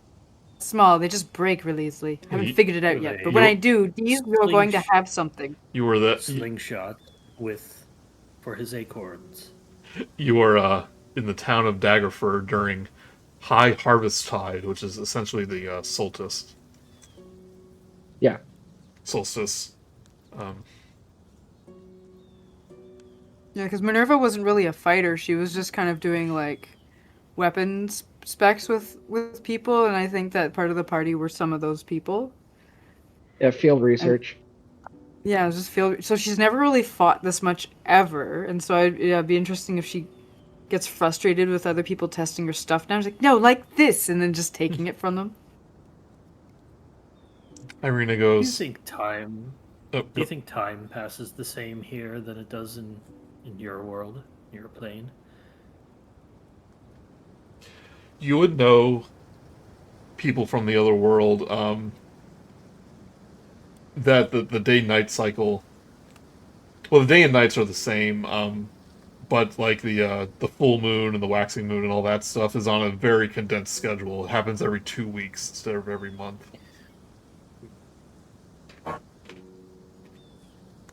small. They just break really easily. I haven't figured it out yet. But when I do, D's are going to have something. You were the Slingshot for his acorns. you were in the town of Daggerford during High Harvest Tide, which is essentially the solstice. Yeah. Solstice. Yeah, because Minerva wasn't really a fighter. She was just kind of doing like weapons specs with people, and I think that part of the party were some of those people. Yeah, field research. Yeah, it was just field. So she's never really fought this much ever, and so it'd be interesting if she gets frustrated with other people testing her stuff. Now I was like, no, like this, and then just taking it from them. Irina Do goes. you think time? Oh, Do you think time passes the same here than it does in your world, your plane? you would know people from the other world that the day-night cycle. Well, the day and nights are the same, but like the full moon and the waxing moon and all that stuff is on a very condensed schedule. It happens every 2 weeks instead of every month.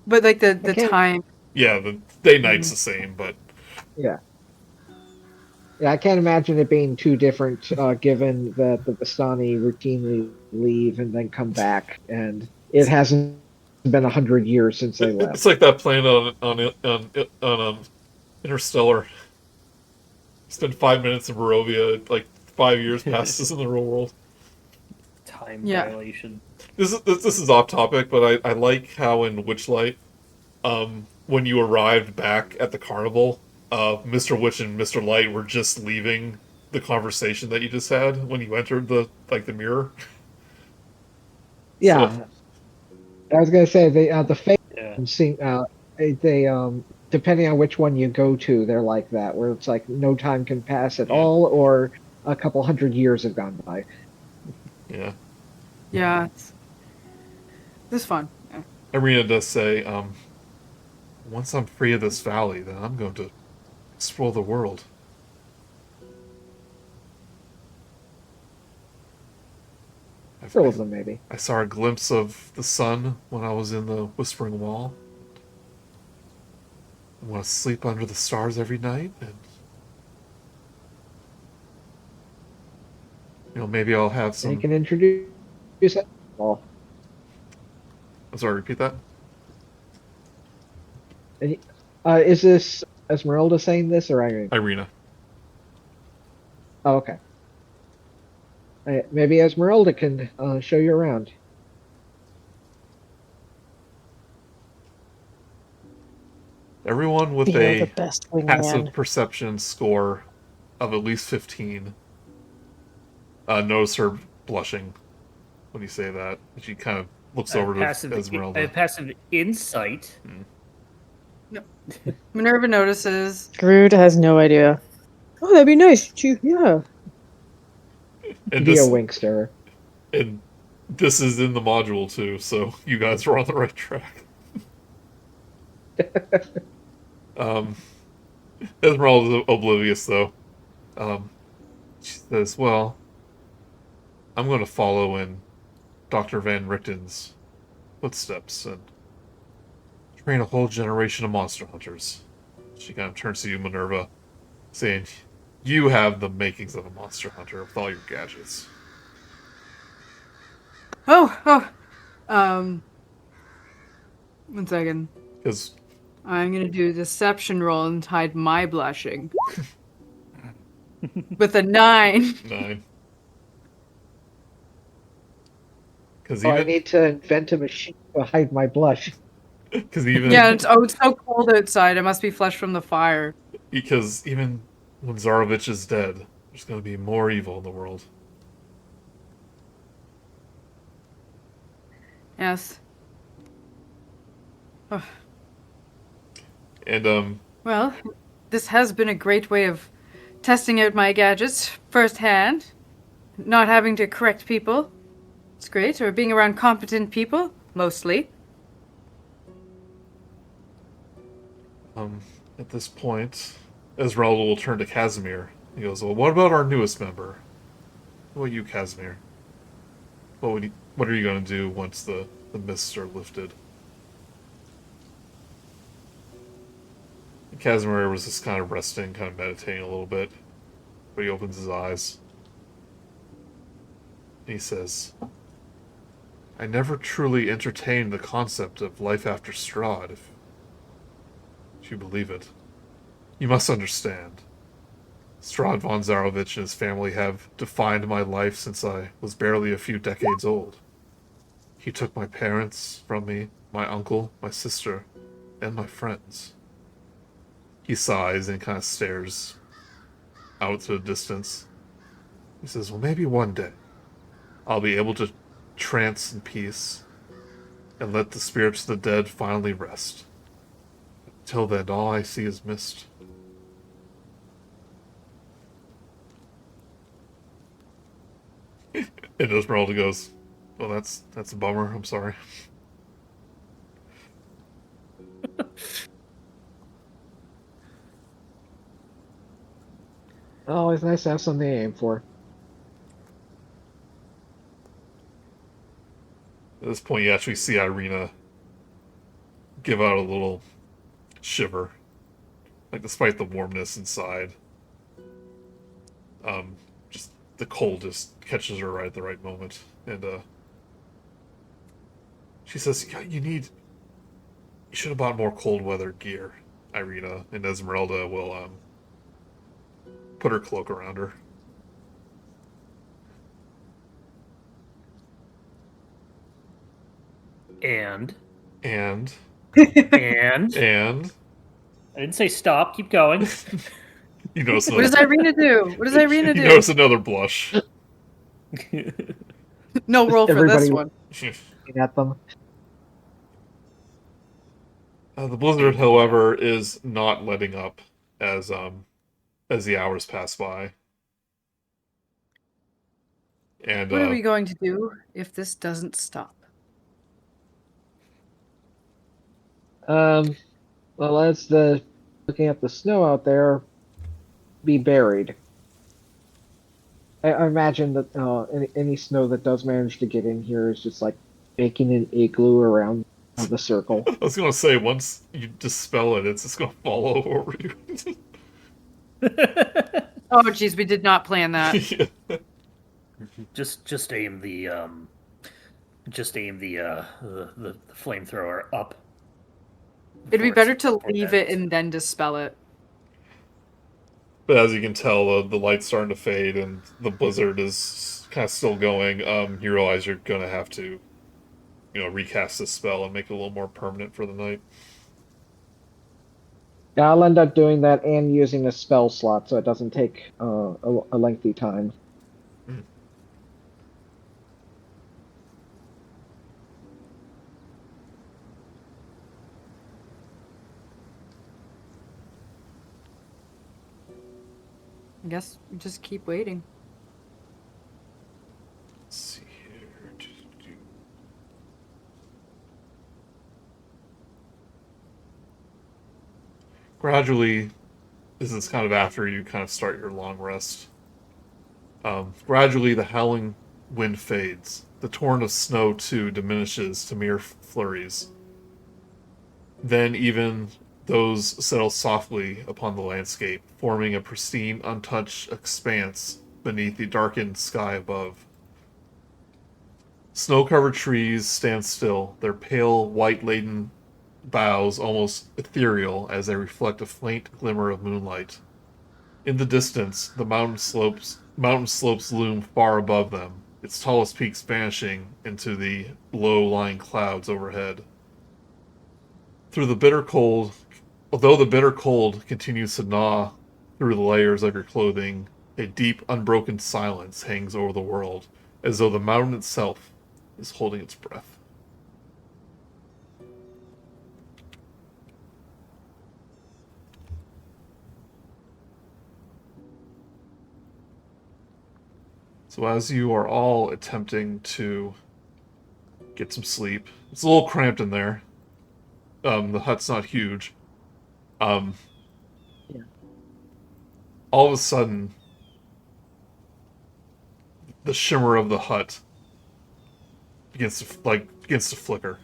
But like the Okay. time. Yeah, the day-night's the same, but Yeah. Yeah, I can't imagine it being too different, given that the Vistani routinely leave and then come back, and it hasn't been 100 years since they left. it's like that planet on Interstellar. Spend 5 minutes in Barovia, like 5 years passes in the real world. Time Yeah. violation. This is off topic, but I like how in Witchlight, when you arrived back at the carnival, Mr. Witch and Mr. Light were just leaving the conversation that you just had when you entered the mirror. Yeah, So, I was gonna say the fate Yeah. seem they depending on which one you go to, they're like that, where it's like no time can pass at Yeah. all, or a couple 100 years have gone by. yeah. Yeah, this is fun. Yeah. Irina does say, once I'm free of this valley, then I'm going to explore the world. All of them, maybe. I saw a glimpse of the sun when I was in the Whispering Wall. I want to sleep under the stars every night, and maybe I'll have And some. you can introduce it. Well, I'm sorry, repeat that. is this Esmeralda saying this, or Irene? Irina. Oh, okay. Maybe Esmeralda can show you around. Everyone with Be the a best passive wingman. perception score of at least 15 notice her blushing when you say that. She kind of looks over to I Esmeralda. have passive insight. Minerva notices. Grude has no idea. Oh, that'd be nice. Yeah. And Be a this, winkster. and this is in the module too, so you guys are on the right track. Esmeralda's oblivious though. She says, "Well, I'm going to follow in Dr. Van Richten's footsteps and train a whole generation of monster hunters." She kind of turns to you, Minerva, saying, "You have the makings of a monster hunter with all your gadgets." Oh. 1 second. Because I'm gonna do a deception roll and hide my blushing. With a 9. 9. Because Oh, I even need to invent a machine to hide my blush. Yeah, it's so cold outside. I must be flesh from the fire. because even when Zarovich is dead, there's going to be more evil in the world. Yes. Oh, And well, this has been a great way of testing out my gadgets firsthand. Not having to correct people. It's great. Or being around competent people, mostly. at this point, Esmeralda will turn to Casimir. He goes, "Well, what about our newest member? What about you, Casimir? What are you going to do once the mists are lifted?" And Casimir was just kind of resting, kind of meditating a little bit, but he opens his eyes. And he says, "I never truly entertained the concept of life after Strahd, if you believe it. You must understand. Strahd von Zarovich and his family have defined my life since I was barely a few decades old. He took my parents from me, my uncle, my sister, and my friends." He sighs and kind of stares out to the distance. He says, "Well, maybe one day I'll be able to trance in peace and let the spirits of the dead finally rest. Till then, all I see is mist." And Esmeralda goes, "Well, that's a bummer. I'm sorry." Always nice to have something to aim for. At this point, you actually see Irina give out a little shiver, like despite the warmness inside. Just the cold just catches her right at the right moment, and she says, "Yeah, you should have bought more cold weather gear, Irina." And Esmeralda will put her cloak around her. And And and and I didn't say stop. Keep going. you notice What does another, Irina do? What does Irina you do? notice another blush. No roll for Everybody this one. looking at them. The blizzard, however, is not letting up as the hours pass by. And What are we going to do if this doesn't stop? Well, as the looking at the snow out there, be buried. I imagine that any snow that does manage to get in here is just like making an igloo around the circle. I was gonna say, once you dispel it, it's just gonna fall over you. Oh, jeez, we did not plan that. Yeah. Just aim the the flamethrower up. It'd be better to before leave that. it and then dispel it. But as you can tell, the light's starting to fade, and the blizzard is kind of still going. You realize you're gonna have to, recast this spell and make it a little more permanent for the night. Yeah, I'll end up doing that and using a spell slot so it doesn't take a lengthy time. I guess we just keep waiting. Let's see here. Gradually, this is kind of after you kind of start your long rest. Gradually, the howling wind fades. The torrent of snow, too, diminishes to mere flurries. Then even those settle softly upon the landscape, forming a pristine, untouched expanse beneath the darkened sky above. Snow-covered trees stand still, their pale, white-laden boughs almost ethereal as they reflect a faint glimmer of moonlight. In the distance, the mountain slopes loom far above them, its tallest peaks vanishing into the low-lying clouds overhead. Through the bitter cold, Although the bitter cold continues to gnaw through the layers of your clothing, a deep, unbroken silence hangs over the world, as though the mountain itself is holding its breath. So as you are all attempting to get some sleep, it's a little cramped in there. The hut's not huge. Yeah. All of a sudden, the shimmer of the hut begins to flicker.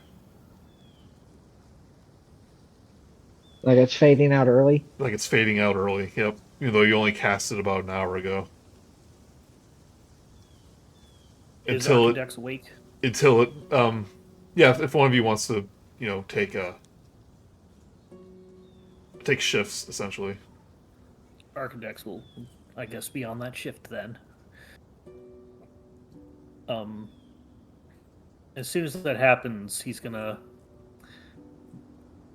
Like it's fading out early. Like it's fading out early. Yep. Even though you only cast it about an hour ago. Is Until it Arkundax awake? until it yeah, if one of you wants to, take shifts essentially. Arkundax will, I guess, be on that shift then. As soon as that happens, he's gonna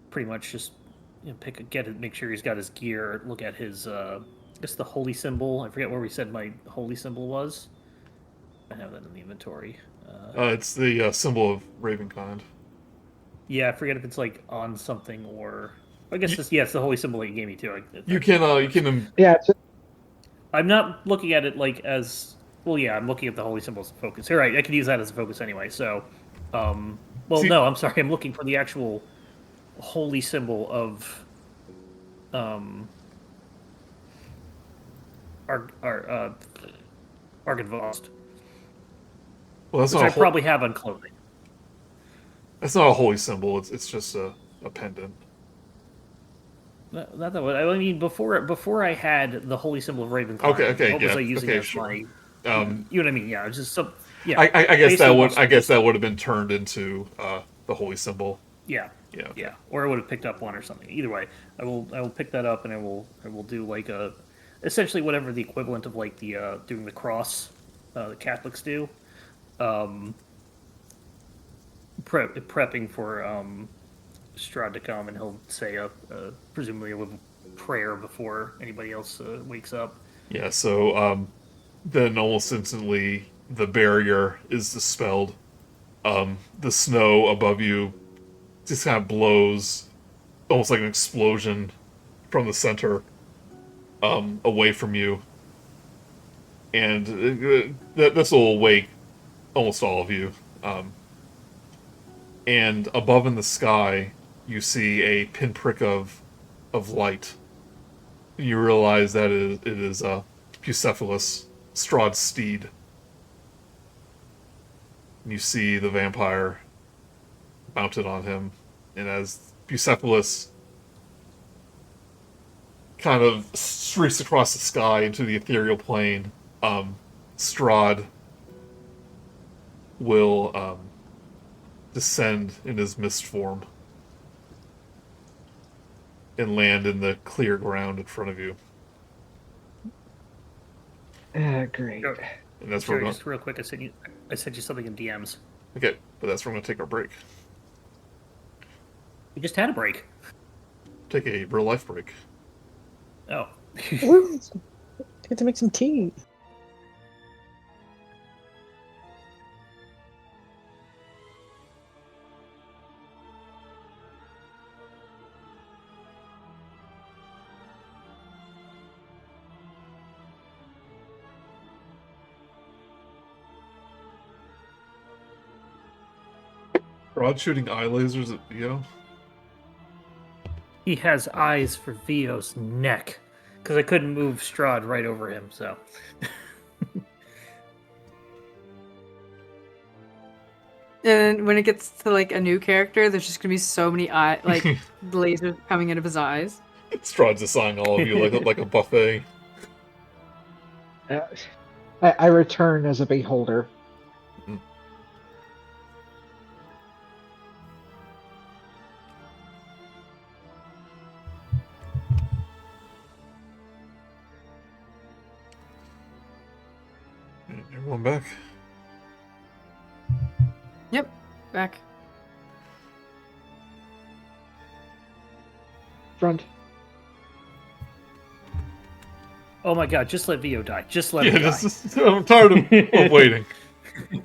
pretty much just make sure he's got his gear, look at his, I guess the holy symbol. I forget where we said my holy symbol was. I have that in the inventory. It's the symbol of Ravenkind. Yeah, I forget if it's like on something or. I guess it's the holy symbol that you gave me too. You can Yeah, it's, I'm not looking at it like as well. Yeah, I'm looking at the holy symbol as a focus. All right, I could use that as a focus anyway. So, no, I'm sorry. I'm looking for the actual holy symbol of Argynvost, well, that's which not I probably have on clothing. That's not a holy symbol. It's just a pendant. Not that way. I mean, before I had the holy symbol of Ravenclaw. Okay, what yeah, was I using okay, as sure. my? You know what I mean? Yeah, it's just some. Yeah, I guess basically that would have been turned into the holy symbol. Yeah. Yeah. Yeah. Or I would have picked up one or something. Either way, I will pick that up and I will do like a essentially whatever the equivalent of like the doing the cross the Catholics do. Prepping for Strahd to come, and he'll say presumably a little prayer before anybody else wakes up. Yeah, so then almost instantly the barrier is dispelled. The snow above you just kind of blows, almost like an explosion from the center away from you. And this will awake almost all of you. And above in the sky, you see a pinprick of light. You realize that it is Bucephalus, Strahd's steed. And you see the vampire mounted on him, and as Bucephalus kind of streaks across the sky into the ethereal plane, Strahd will descend in his mist form and land in the clear ground in front of you. great. Sure. And that's where we're going. Just real quick, I sent you something in DMs. Okay, but that's where we're going to take our break. We just had a break. Take a real life break. Oh. Woo! Get to make some tea. Strahd shooting eye lasers at Theo. He has eyes for Vio's neck. Because I couldn't move Strahd right over him, so. And when it gets to like a new character, there's just gonna be so many lasers coming out of his eyes. Strahd's assigning all of you like a buffet. I return as a beholder. Everyone back? Yep, back. Front. Oh my god, just let Vio die. Just let him die. I'm tired of waiting.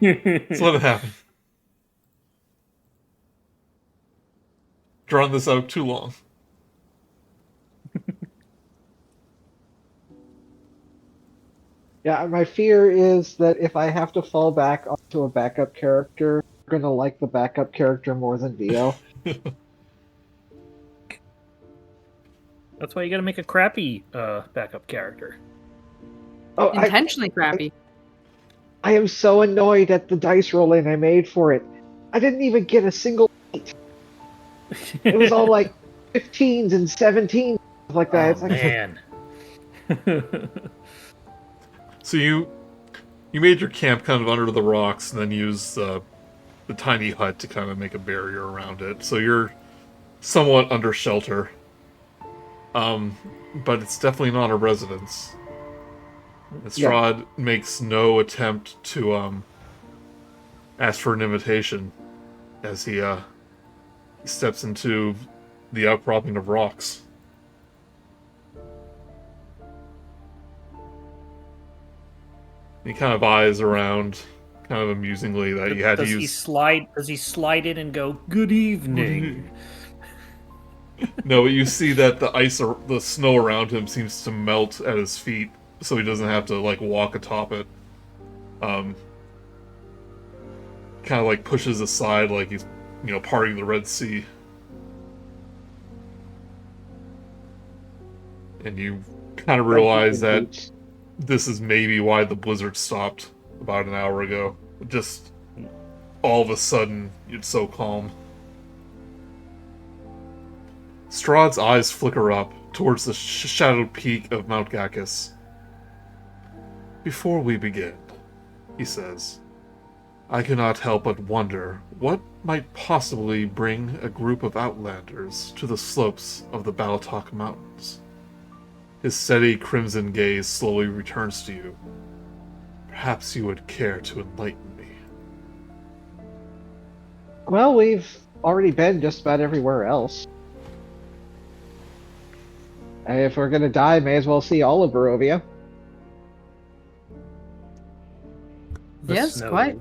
Let's let it happen. Drawn this out too long. Yeah, my fear is that if I have to fall back onto a backup character, I'm gonna like the backup character more than Dio. That's why you gotta make a crappy backup character. Oh, Intentionally crappy. I am so annoyed at the dice rolling I made for it. I didn't even get a single. It was all like 15s and 17s, stuff like that. Oh It's like, man. So you made your camp kind of under the rocks, and then used the tiny hut to kind of make a barrier around it. So you're somewhat under shelter. But it's definitely not a residence. Strahd makes no attempt to ask for an invitation as he steps into the outcropping of rocks. He kind of eyes around, kind of amusingly, that you had to Does use. he slide in and go, "Good evening"? No, but you see that the snow around him seems to melt at his feet, so he doesn't have to like walk atop it. Kind of like pushes aside, like he's, parting the Red Sea. And you kind of realize that this is maybe why the blizzard stopped about an hour ago. Just all of a sudden, it's so calm. Strahd's eyes flicker up towards the shadowed peak of Mount Gacchus. Before we begin, he says, I cannot help but wonder what might possibly bring a group of outlanders to the slopes of the Balatok Mountains. His steady crimson gaze slowly returns to you. Perhaps you would care to enlighten me. well, we've already been just about everywhere else. If we're gonna die, may as well see all of Barovia. The Yes, snow, quite.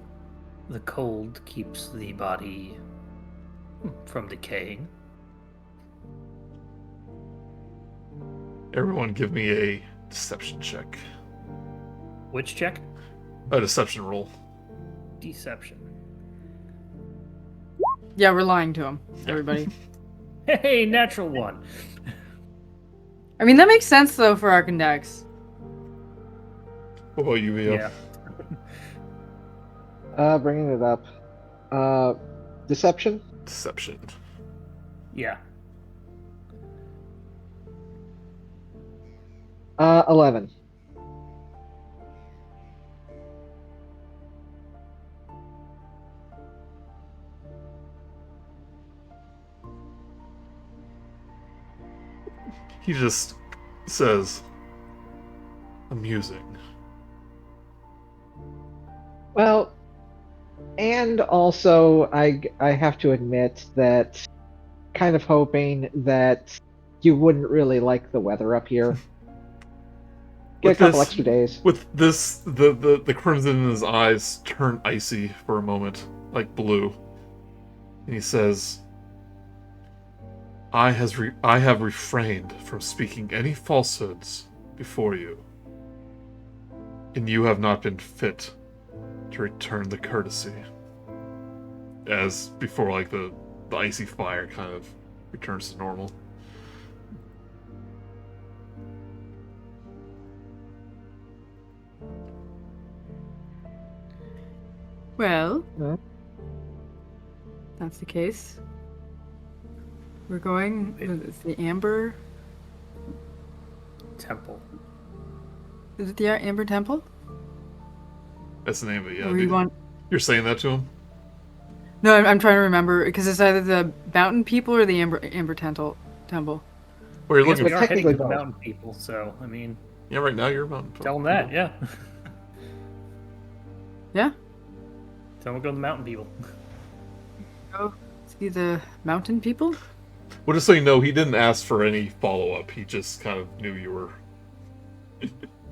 the cold keeps the body from decaying. Everyone give me a deception check. Which check? A deception roll. Deception. Yeah, we're lying to him, everybody. Hey, natural one. I mean, that makes sense, though, for Arkundax. What about you, Vio? Yeah. Bringing it up. Deception? Deception. Yeah. 11. He just says, amusing. Well, and also I have to admit that kind of hoping that you wouldn't really like the weather up here. Get With a couple this- extra days. With this, the crimson in his eyes turn icy for a moment, like blue. And he says, I have refrained from speaking any falsehoods before you, and you have not been fit to return the courtesy. As before, like the icy fire kind of returns to normal. Well, Huh? that's the case. We're going with the Amber. Temple. Is it the Amber Temple? That's the name of it, yeah. Or you dude. want? You're saying that to him? No, I'm trying to remember because it's either the Mountain People or the Amber Temple. Or you're I guess looking we for... are heading technically to the both. mountain people, so, I mean, Yeah, right now you're a mountain. tell them that, yeah. Yeah. Tell them to go to the mountain people. Go see the Mountain People. Well, just so you know, he didn't ask for any follow-up. He just kind of knew you were...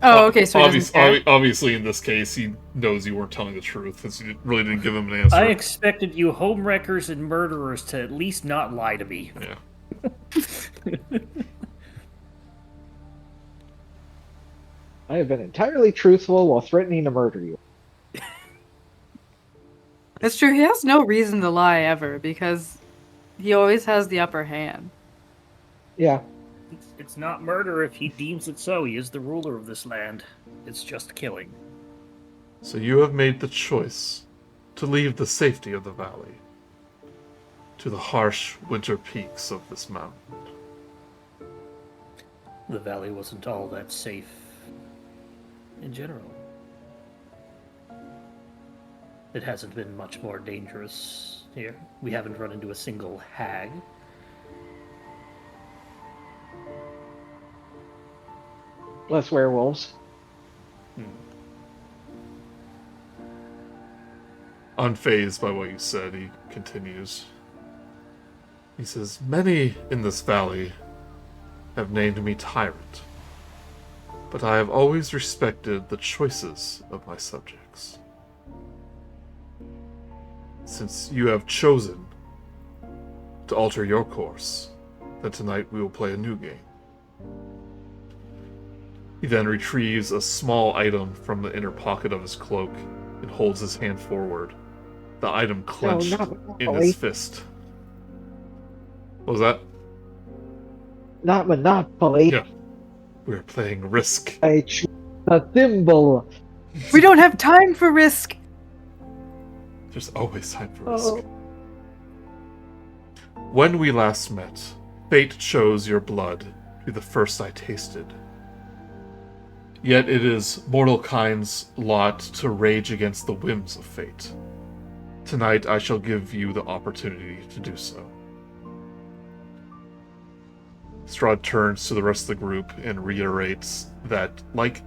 Oh, okay. So he doesn't care. Obviously, in this case, he knows you weren't telling the truth, because you really didn't give him an answer. I expected you homewreckers and murderers to at least not lie to me. Yeah. I have been entirely truthful while threatening to murder you. It's true, he has no reason to lie ever, because he always has the upper hand. Yeah. It's not murder if he deems it so. He is the ruler of this land. It's just killing. So you have made the choice to leave the safety of the valley to the harsh winter peaks of this mountain. The valley wasn't all that safe in general. It hasn't been much more dangerous here. We haven't run into a single hag. Less werewolves. Unfazed by what you said, he continues. He says, "Many in this valley have named me tyrant, but I have always respected the choices of my subjects. Since you have chosen to alter your course, then tonight we will play a new game." He then retrieves a small item from the inner pocket of his cloak and holds his hand forward, the item clenched not in Monopoly. his fist. What was that? Not Monopoly. Yeah. We're playing Risk. I choose the thimble. We don't have time for risk! There's always time for risk. Oh. When we last met, fate chose your blood to be the first I tasted. Yet it is mortal kind's lot to rage against the whims of fate. Tonight I shall give you the opportunity to do so. Strahd turns to the rest of the group and reiterates that, like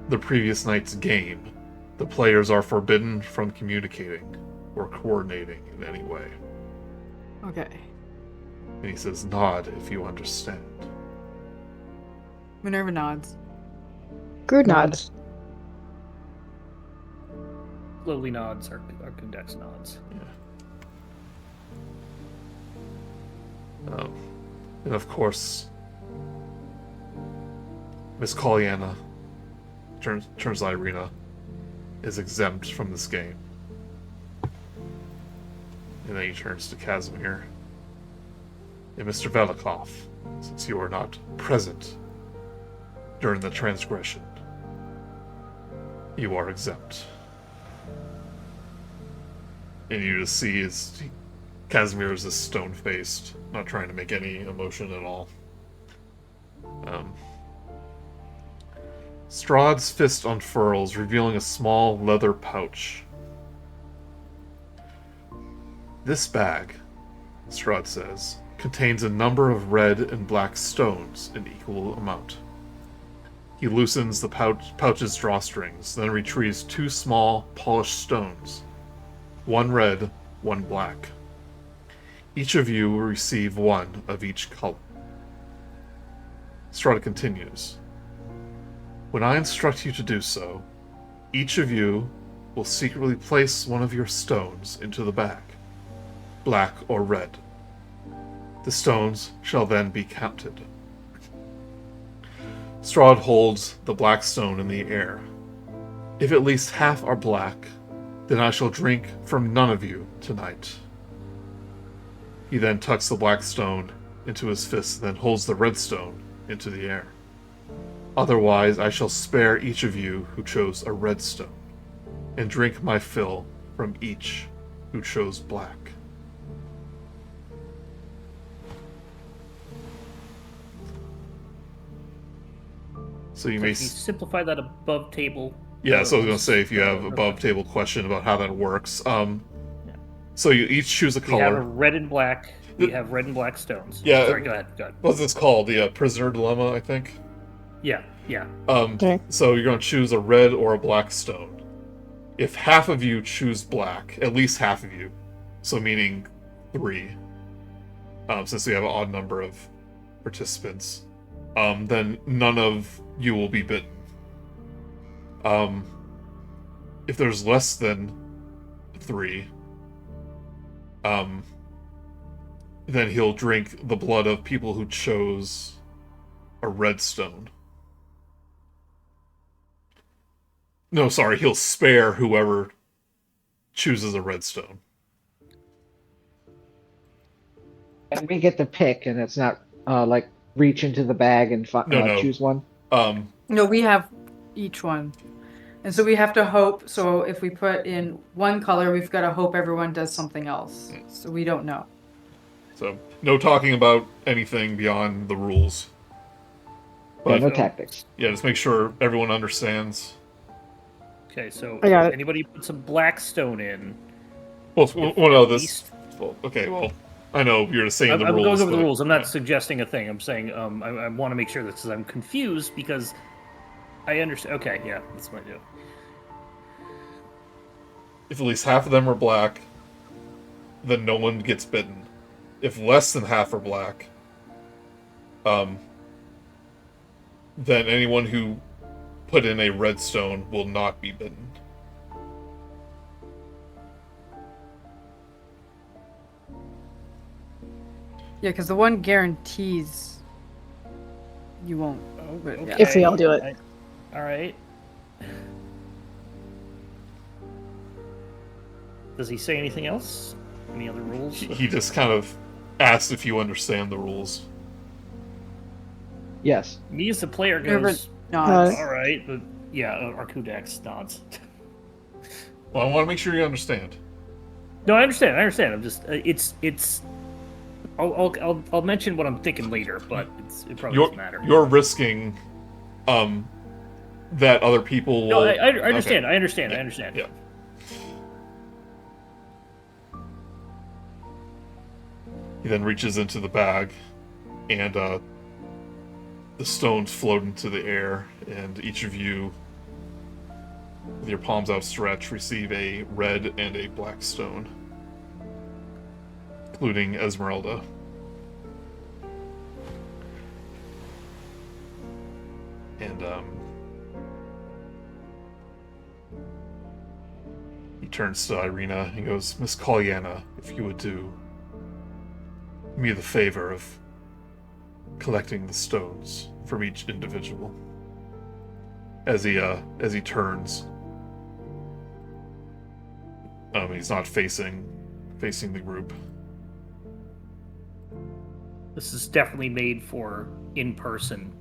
the previous night's game, the players are forbidden from communicating or coordinating in any way. Okay. And he says, "Nod if you understand." Minerva nods. Grude nods. Slowly nods, Arkundax nods. Yeah. And of course, Miss Colliana, turns to Irina, is exempt from this game. And then he turns to Casimir. And Mr. Velikov, since you are not present during the transgression, you are exempt. And you just see Casimir is just stone-faced, not trying to make any emotion at all. Strahd's fist unfurls, revealing a small leather pouch. This bag, Strahd says, contains a number of red and black stones in equal amount. He loosens the pouch's drawstrings, then retrieves 2 small, polished stones. 1 red, 1 black. Each of you will receive 1 of each color. Strahd continues. When I instruct you to do so, each of you will secretly place 1 of your stones into the bag, black or red. The stones shall then be counted. Strahd holds the black stone in the air. If at least half are black, then I shall drink from none of you tonight. He then tucks the black stone into his fist, then holds the red stone into the air. Otherwise, I shall spare each of you who chose a red stone, and drink my fill from each who chose black. So you may... You simplify that above table. Yeah, so I was going to say, if you have above table question about how that works. So you each choose a We have a color. red and black. We have red and black stones. Yeah. Sorry, go ahead. What's this called? The prisoner dilemma, I think? Yeah. Okay. So you're going to choose a red or a black stone. If half of you choose black, at least half of you, so meaning 3, since we have an odd number of participants, then none of you will be bitten. If there's less than 3, then he'll drink the blood of people who chose a red stone. No, sorry, he'll spare whoever chooses a redstone. And we get to pick, and it's not like reach into the bag and No. choose one. No, we have each one. And so we have to hope. So if we put in one color, we've got to hope everyone does something else. So we don't know. So no talking about anything beyond the rules. Yeah, But no tactics. yeah, just make sure everyone understands. Okay, so I got it. anybody put some black stone in? Well, no, this. East? Well, okay, well, I know you're saying I'm the going rules. over the but- rules. I'm not yeah. suggesting a thing. I'm saying I want to make sure this because I'm confused because I understand. Okay, yeah, that's what I do. If at least half of them are black, then no one gets bitten. If less than half are black, then anyone who put in a redstone will not be bitten. Yeah, because the one guarantees you won't. But, yeah. If we all do it. All right. Does he say anything else? Any other rules? He just kind of asks if you understand the rules. Yes. Me as the player Minerva goes, nods. all right, but yeah, Arkundax nods. Well, I want to make sure you understand. No, I understand. I'm just it's. I'll mention what I'm thinking later, but it probably doesn't matter. You're risking, that other people. No, Will... I understand. Okay. I understand. Yeah. He then reaches into the bag, and the stones float into the air, and each of you, with your palms outstretched, receive a red and a black stone, including Esmeralda. And he turns to Irina and goes, "Miss Kalyana, if you would do me the favor of collecting the stones from each individual." As he turns, he's not facing the group. This is definitely made for in person.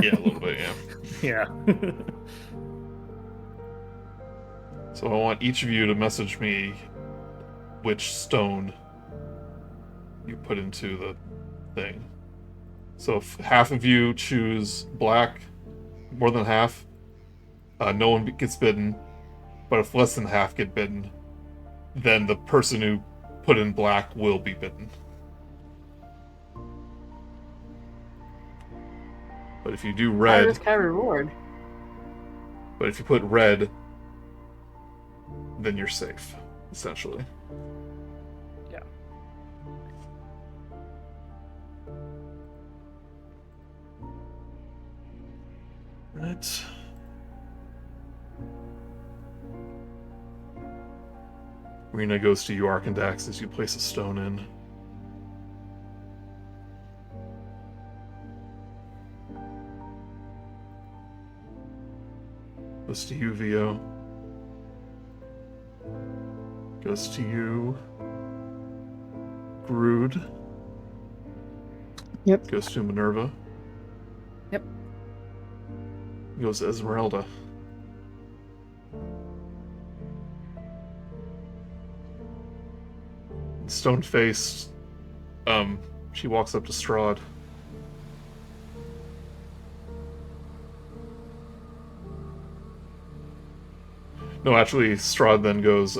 Yeah, a little bit, yeah. Yeah. So I want each of you to message me which stone you put into the thing. So if half of you choose black, more than half, no one gets bitten. But if less than half get bitten, then the person who put in black will be bitten. But if you do High red, risk, high reward. but if you put red, then you're safe, essentially. Yeah. Right. Rena goes to you, Arkundax, as you place a stone in. Goes to you, Vio. Goes to you, Grude. Yep. Goes to Minerva. Yep. Goes to Esmeralda. Stone-faced, she walks up to Strahd. No, actually, Strahd then goes,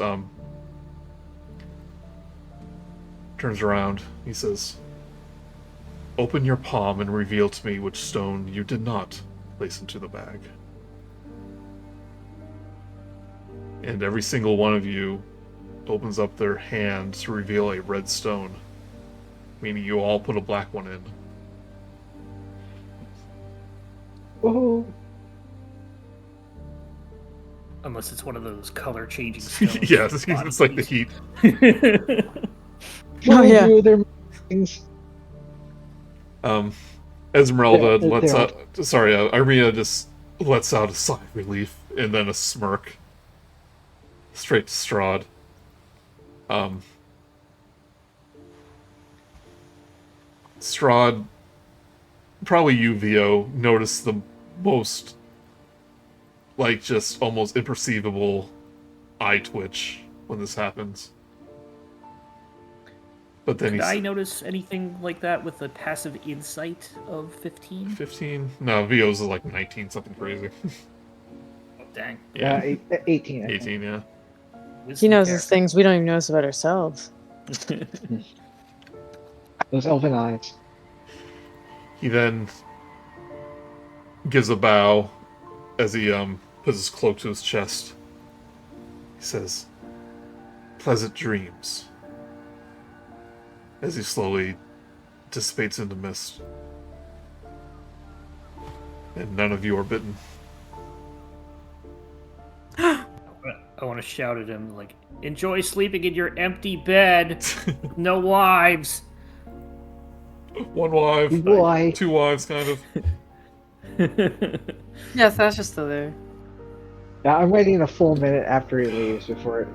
turns around. He says, "Open your palm and reveal to me which stone you did not place into the bag." And every single one of you opens up their hand to reveal a red stone, meaning you all put a black one in. Whoa. Unless it's one of those color changing stones. Yeah, it's like the heat. Oh, yeah. Do their things. Esmeralda Yeah, lets they're out. Sorry, Irina just lets out a sigh of relief and then a smirk. Straight to Strahd. Strahd, probably you, Vio, notice the most, like, just almost imperceivable eye twitch when this happens. But then Did I notice anything like that with a passive insight of 15? 15? No, Vio's is like 19, something crazy. Oh, dang. Yeah, 18. I think. 18, yeah. He knows these things we don't even notice about ourselves. Those elven eyes. He then gives a bow as he puts his cloak to his chest. He says, "Pleasant dreams," as he slowly dissipates into mist. And none of you are bitten. I want to shout at him, like, enjoy sleeping in your empty bed. No wives. One wife, Why? 2 wives, kind of. Yeah, Sasha's still there. Yeah, I'm waiting a full minute after he leaves before it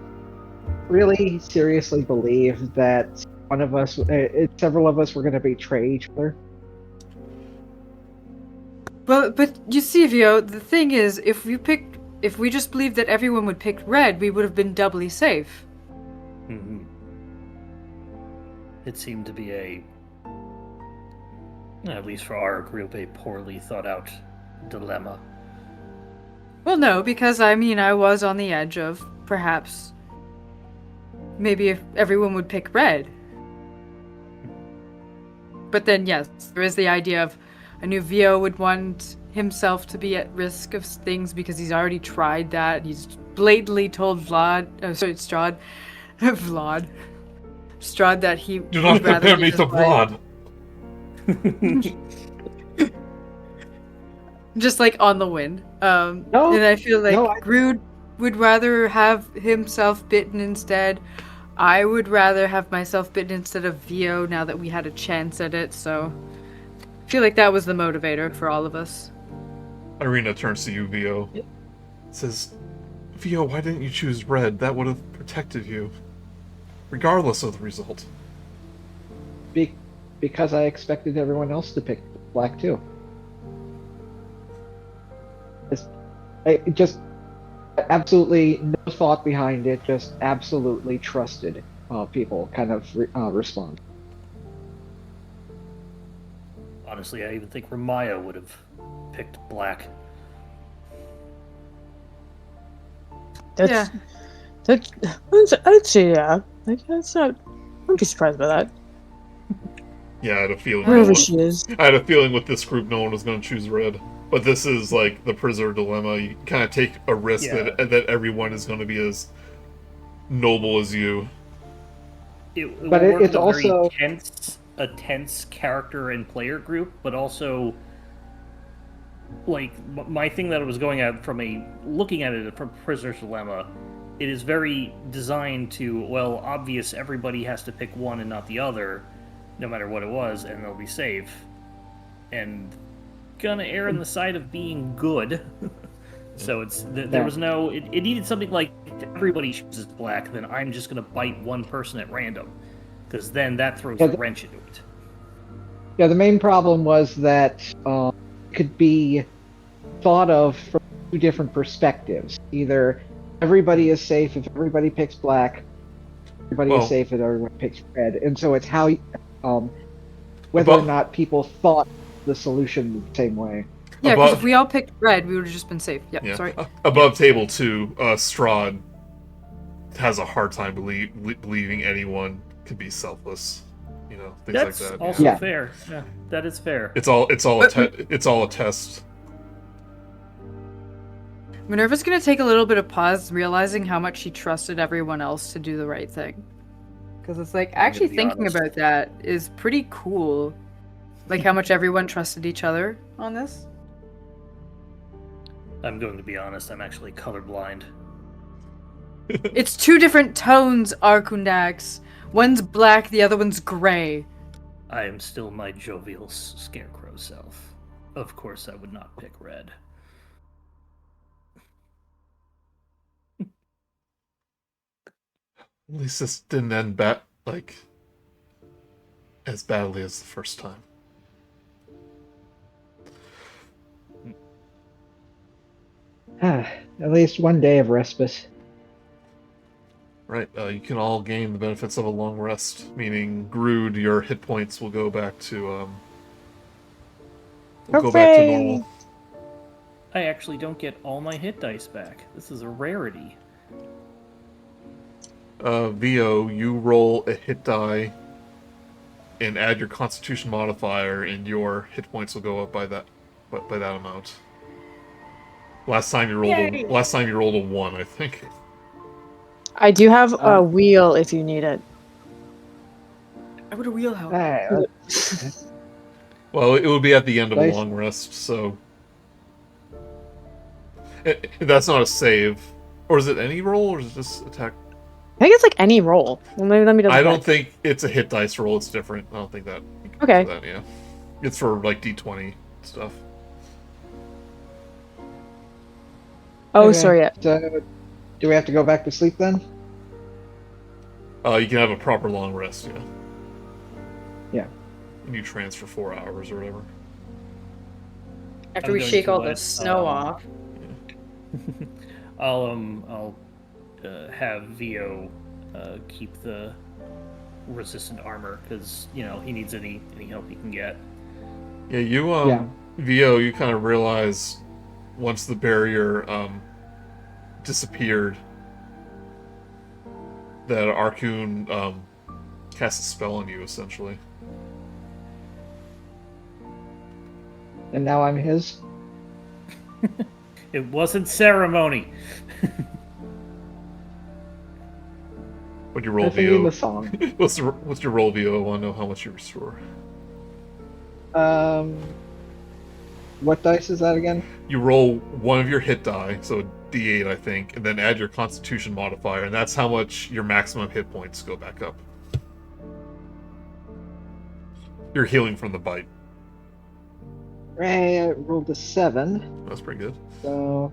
really seriously believe that one of us, several of us, were going to betray each other. Well, but you see, Vio, the thing is, if we just believed that everyone would pick red, we would have been doubly safe. Mm-hmm. It seemed to be at least for our group, a poorly thought out dilemma. Well, no, because I was on the edge of perhaps maybe if everyone would pick red. But then, yes, there is the idea of I knew Vio would want himself to be at risk of things because he's already tried that. He's blatantly told Strahd that he Do not would rather prepare be me just to blood. just like on the wind. And I feel like Grude would rather have himself bitten instead. I would rather have myself bitten instead of Vio now that we had a chance at it, so I feel like that was the motivator for all of us. Irina turns to you, Vio. Yep. Says, "Vio, why didn't you choose red? That would have protected you, regardless of the result." Because I expected everyone else to pick black too. Just absolutely no thought behind it. Just absolutely trusted people kind of respond. Honestly, I even think Romaia would have picked black. I'd say yeah. Like, that's not. I'm be surprised by that. Yeah, I had a feeling. Wherever she is. I had a feeling with this group, no one was going to choose red. But this is like the prisoner dilemma. You kind of take a risk that everyone is going to be as noble as you. It's also a tense character and player group, but also like my thing that I was going at looking at it from prisoner's dilemma. It is very designed to obvious everybody has to pick one and not the other, no matter what it was, and they'll be safe. And gonna err on the side of being good. So there was no. It needed something like if everybody chooses black, then I'm just gonna bite one person at random, because then that throws a wrench into it. Yeah, the main problem was that it could be thought of from 2 different perspectives. Either everybody is safe if everybody picks black, everybody is safe if everyone picks red, and so it's how whether or not people thought the solution the same way. Yeah, because if we all picked red, we would have just been safe. Yeah. Sorry. Above table 2, Strahd has a hard time believing anyone could be selfless. You know, things That's like that. Also fair. Yeah, that is fair. It's all a test. Minerva's gonna take a little bit of pause, realizing how much she trusted everyone else to do the right thing. Because it's like, actually thinking about that is pretty cool. Like how much everyone trusted each other on this. I'm going to be honest, I'm actually colorblind. It's 2 different tones, Arkundax. One's black, the other one's gray. I am still my jovial scarecrow self. Of course I would not pick red. At least this didn't end like as badly as the first time. At least one day of respite. Right, you can all gain the benefits of a long rest, meaning Grude, your hit points will go back to normal. I actually don't get all my hit dice back. This is a rarity. Vo, you roll a hit die and add your Constitution modifier, and your hit points will go up by that amount. Last time you rolled a 1, I think. I do have a wheel if you need it. I would a wheel help. Well, it would be at the end of a Nice. long rest, so that's not a save, or is it any roll, or is it just attack? I think it's like any roll. Well, maybe let me double I don't check. think it's a hit dice roll. It's different. I don't think that. Okay. For that, yeah, it's for like D20 stuff. Oh, Okay. sorry. Yeah. So, do we have to go back to sleep then? You can have a proper long rest, yeah. Yeah. And you transfer 4 hours or whatever. After I'm we going shake to all the let, snow off. I'll have Vo keep the resistant armor because he needs any help he can get. Yeah, you Yeah. Vo, you kind of realize once the barrier disappeared that Arkun cast a spell on you essentially. And now I'm his? It wasn't ceremony. What'd you roll, I think in Vo? the song. What's your roll, Vo? I want to know how much you restore. What dice is that again? You roll one of your hit die, so D8, I think, and then add your Constitution modifier, and that's how much your maximum hit points go back up. You're healing from the bite. I rolled a 7, That's pretty good. so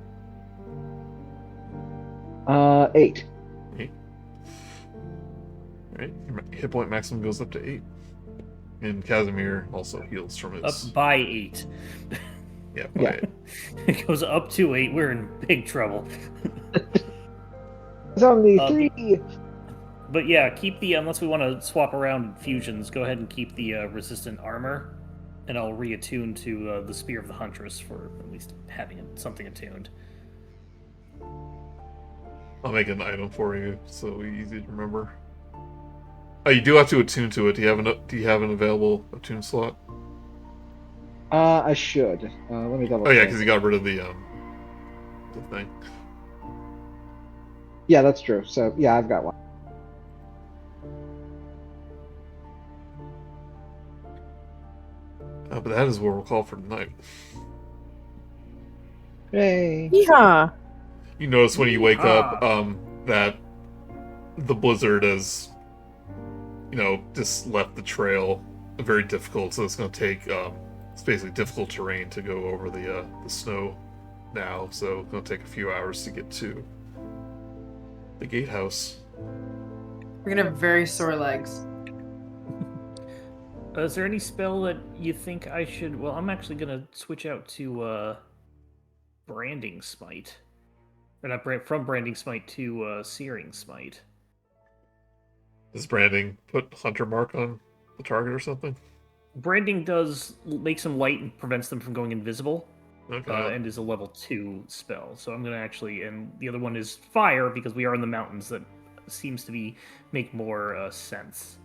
8. 8. Alright, your hit point maximum goes up to 8. And Casimir also heals from his... Up by 8. Yeah, by Yeah. 8. It goes up to 8. We're in big trouble. It's only Uh, 3! But yeah, keep the unless we want to swap around fusions. Go ahead and keep the resistant armor, and I'll reattune to the Spear of the Huntress for at least having something attuned. I'll make an item for you, so easy to remember. Oh, you do have to attune to it. Do you have an available attune slot? I should. Let me double Oh yeah, check. because you got rid of the thing. Yeah, that's true. So, yeah, I've got one. But that is what we'll call for tonight. Hey! Yeehaw. You notice when you wake up Yeehaw. that the blizzard has, just left the trail very difficult. So it's going to take it's basically difficult terrain to go over the snow now. So it's going to take a few hours to get to the gatehouse. We're gonna have very sore legs. Is there any spell that you think I should? Well, I'm actually gonna switch out to Branding Smite, or not from Branding Smite to Searing Smite. Does branding put hunter mark on the target or something? Branding makes them light and prevents them from going invisible, Okay. and is a level 2 spell. So I'm gonna and the other one is fire because we are in the mountains. That seems to make more sense.